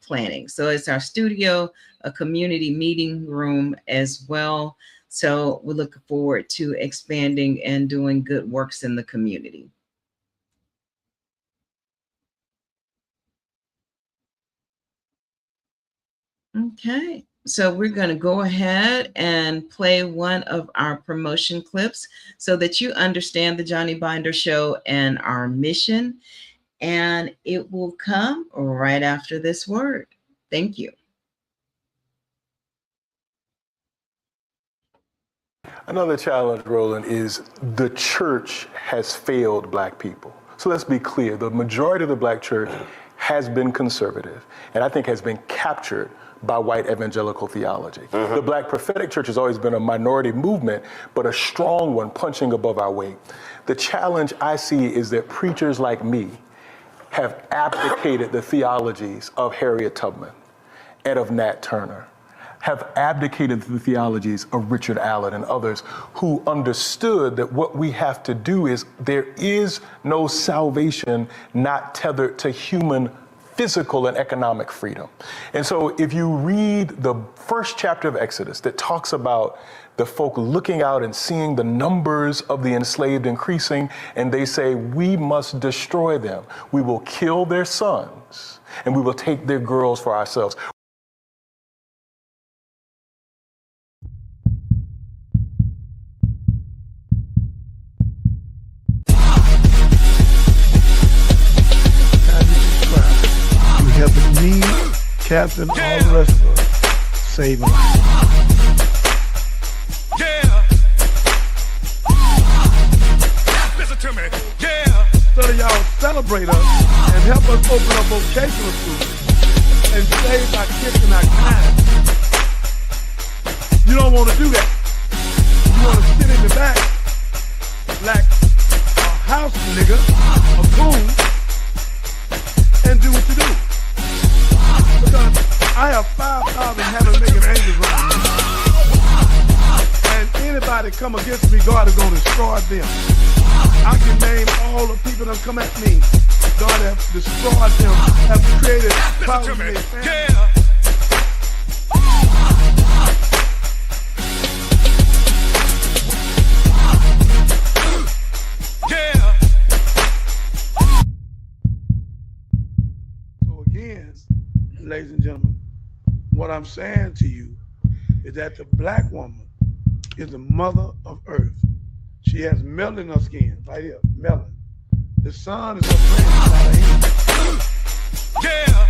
planning. So it's our studio, a community meeting room as well. So we look forward to expanding and doing good works in the community. Okay, so we're going to go ahead and play one of our promotion clips so that you understand the Johnny Binder Show and our mission. And it will come right after this word. Thank you. Another challenge, Roland, is the church has failed Black people. So let's be clear. The majority of the Black church has been conservative and I think has been captured by white evangelical theology. The Black prophetic church has always been a minority movement, but a strong one, punching above our weight. The challenge I see is that preachers like me have abdicated the theologies of Harriet Tubman and of Nat Turner, have abdicated the theologies of Richard Allen and others who understood that what we have to do is there is no salvation not tethered to human physical and economic freedom. And so if you read the first chapter of Exodus that talks about the folk looking out and seeing the numbers of the enslaved increasing, and they say, we must destroy them. We will kill their sons and we will take their girls for ourselves. Helping me, Captain, all the rest of us, saving lives. Yeah. Listen to me. Yeah. So that y'all celebrate us and help us open up vocational schools and save our kids and our kind. You don't want to do that. You want to sit in the back like a house nigga, a coon, and do what you do. Because I have 5,000 heaven-making angels around me. And anybody come against me, God is going to destroy them. I can name all the people that come at me. God has destroyed them, have created problems in their family. Yeah. So again, ladies and gentlemen, what I'm saying to you is that the Black woman is the mother of earth. She has melanin in her skin, right here, melanin. The sun is her friend, not her enemy. Yeah.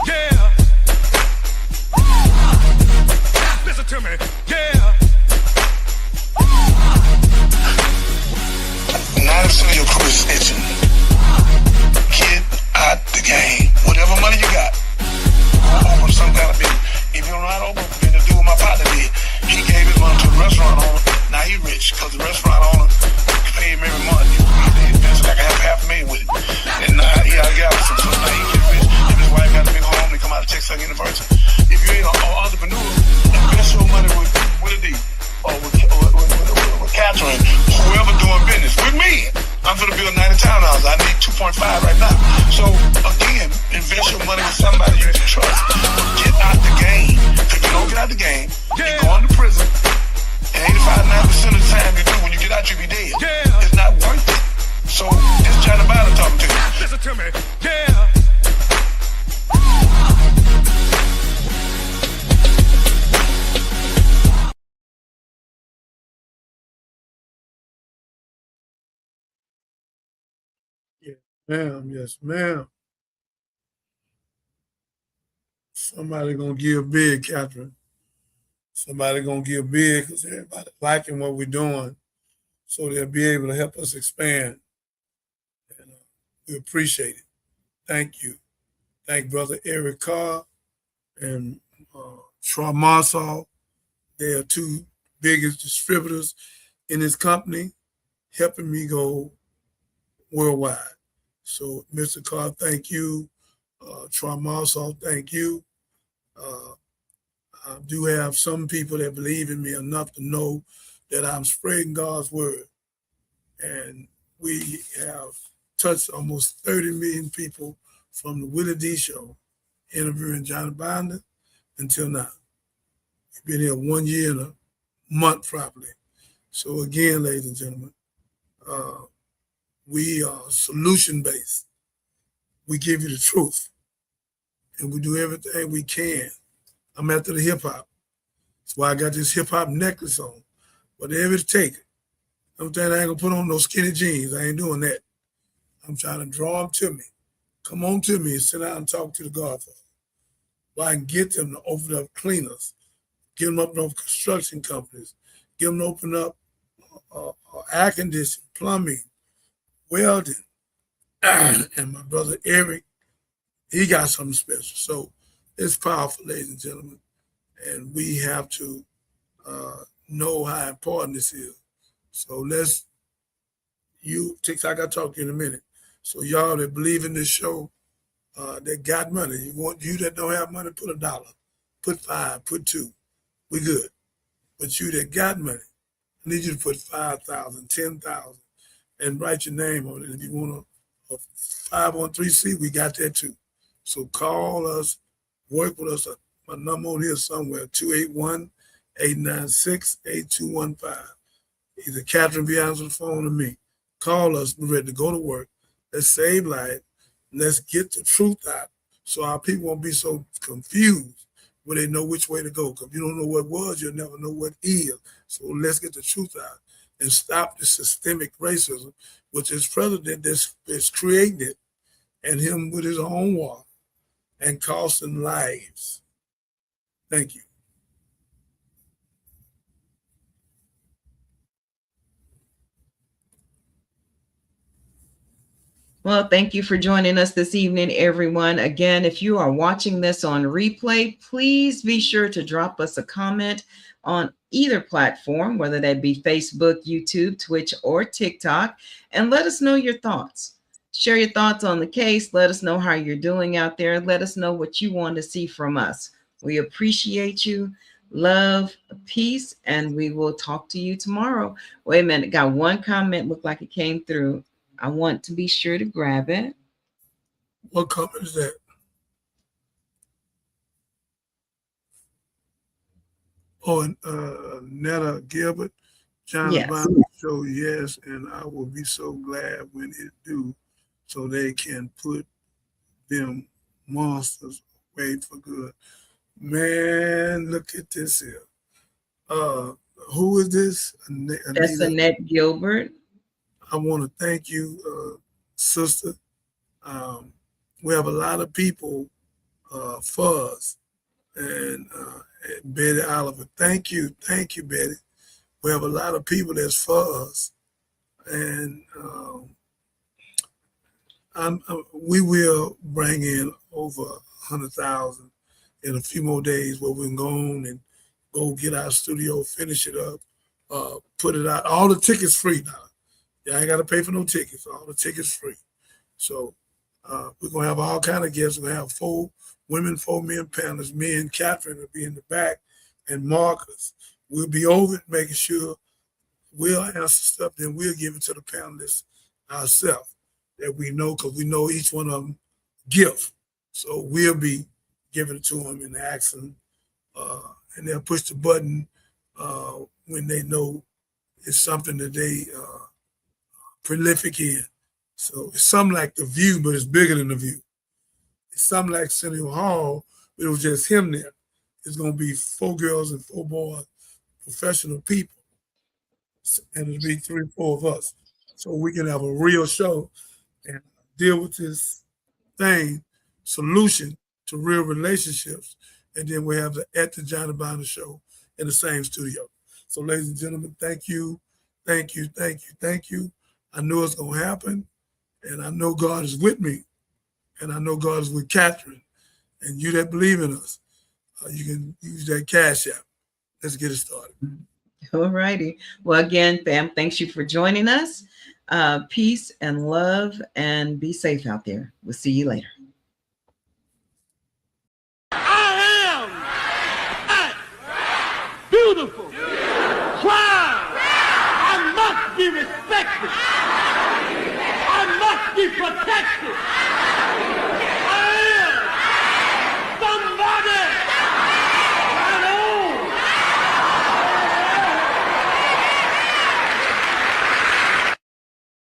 Yeah. Listen to me. Yeah. 90% of your crew is snitching. Get out the game. Whatever money you got, go open some kind of business. If you don't know how to open a business, do what my partner did. He gave his money to the restaurant owner. Now he rich because the restaurant owner paid him every month. He invested like $500,000 with it. And now he out of Galveston. So now he get rich. If his wife got a big home, they come out of Texas University. If you ain't an entrepreneur, invest your money with Willie D or with Catherine, whoever doing business with me. I'm going to build 90 townhouses. I need 2.5 right now. So again, invest your money with somebody you can trust. Get out the game. If you don't get out the game, you're going to prison. And 85-90% of the time you do, when you get out, you be dead. Yeah. It's not worth it. So this Johnny Binder talking to you. Listen to me. Yeah. Ma'am, yes, ma'am. Somebody gonna give big, Catherine. Somebody gonna give big because everybody liking what we're doing, so they'll be able to help us expand. And we appreciate it. Thank you. Thank Brother Eric Carr and Troy Marsall. They are two biggest distributors in this company, helping me go worldwide. So, Mr. Carr, thank you. Troy Marsall, thank you. I do have some people that believe in me enough to know that I'm spreading God's word. And we have touched almost 30 million people from the Willie D show, interviewing Johnny Binder until now. We've been here 1 year and a month probably. So again, ladies and gentlemen, we are solution-based. We give you the truth, and we do everything we can. I'm after the hip-hop. That's why I got this hip-hop necklace on. Whatever it takes. I'm saying I ain't gonna put on no skinny jeans. I ain't doing that. I'm trying to draw them to me. Come on to me and sit down and talk to the Godfather. Well, I can get them to open up cleaners, get them up construction companies, get them to open up air conditioning, plumbing, welding. And my brother Eric, he got something special. So it's powerful, ladies and gentlemen. And we have to know how important this is. So TikTok, I'll talk to you in a minute. So y'all that believe in this show, that got money, you that don't have money, put $1, put 5, put 2. We good. But you that got money, I need you to put 5,000, 10,000, and write your name on it. If you want a 513C, we got that too. So call us, work with us. My number on here somewhere, 281-896-8215. Either Catherine be on the phone or me. Call us. We're ready to go to work. Let's save life. Let's get the truth out so our people won't be so confused when they know which way to go. Because if you don't know what was, you'll never know what is. So let's get the truth out and stop the systemic racism, which is president that's creating it, and him with his own war and costing lives. Thank you. Well, thank you for joining us this evening, everyone. Again, if you are watching this on replay, please be sure to drop us a comment on either platform, whether that be Facebook, YouTube, Twitch, or TikTok, and let us know your thoughts. Share your thoughts on the case. Let us know how you're doing out there. Let us know what you want to see from us. We appreciate you. Love, peace, and we will talk to you tomorrow. Wait a minute. Got one comment, looked like it came through. I want to be sure to grab it. What comment is that? Oh, and Netta Gilbert, Johnny Yes. Bible show, yes, and I will be so glad when it do, so they can put them monsters away for good. Man, look at this here. Who is this? That's Annette Gilbert. I want to thank you, sister. We have a lot of people for us. And Betty Oliver, thank you, Betty. We have a lot of people that's for us. And we will bring in over 100,000 in a few more days where we can go on and go get our studio, finish it up, put it out. All the tickets free now. You ain't got to pay for no tickets. All the tickets free. So we're going to have all kind of guests. We're going to have 4 women, 4 men panelists. Me and Catherine will be in the back, and Marcus. We'll be over it, making sure we'll answer stuff, then we'll give it to the panelists ourselves that we know, because we know each one of them gift. So we'll be giving it to them and asking, and they'll push the button when they know it's something that they prolific in. So it's something like The View, but it's bigger than The View. It's something like Centennial Hall, but it was just him there. It's going to be 4 girls and 4 boys, professional people. And it'll be 3 or 4 of us. So we can have a real show. And deal with this thing, solution to real relationships. And then we have the At the Johnny Binder Show in the same studio. So ladies and gentlemen, thank you, thank you, thank you, thank you. I know it's gonna happen, and I know God is with me, and I know God is with Catherine, and you that believe in us, you can use that Cash App. Let's get it started. All righty. Well, again, fam, thanks you for joining us. Peace and love, and be safe out there. We'll see you later. I am beautiful, proud. I must be respected. I must be protected.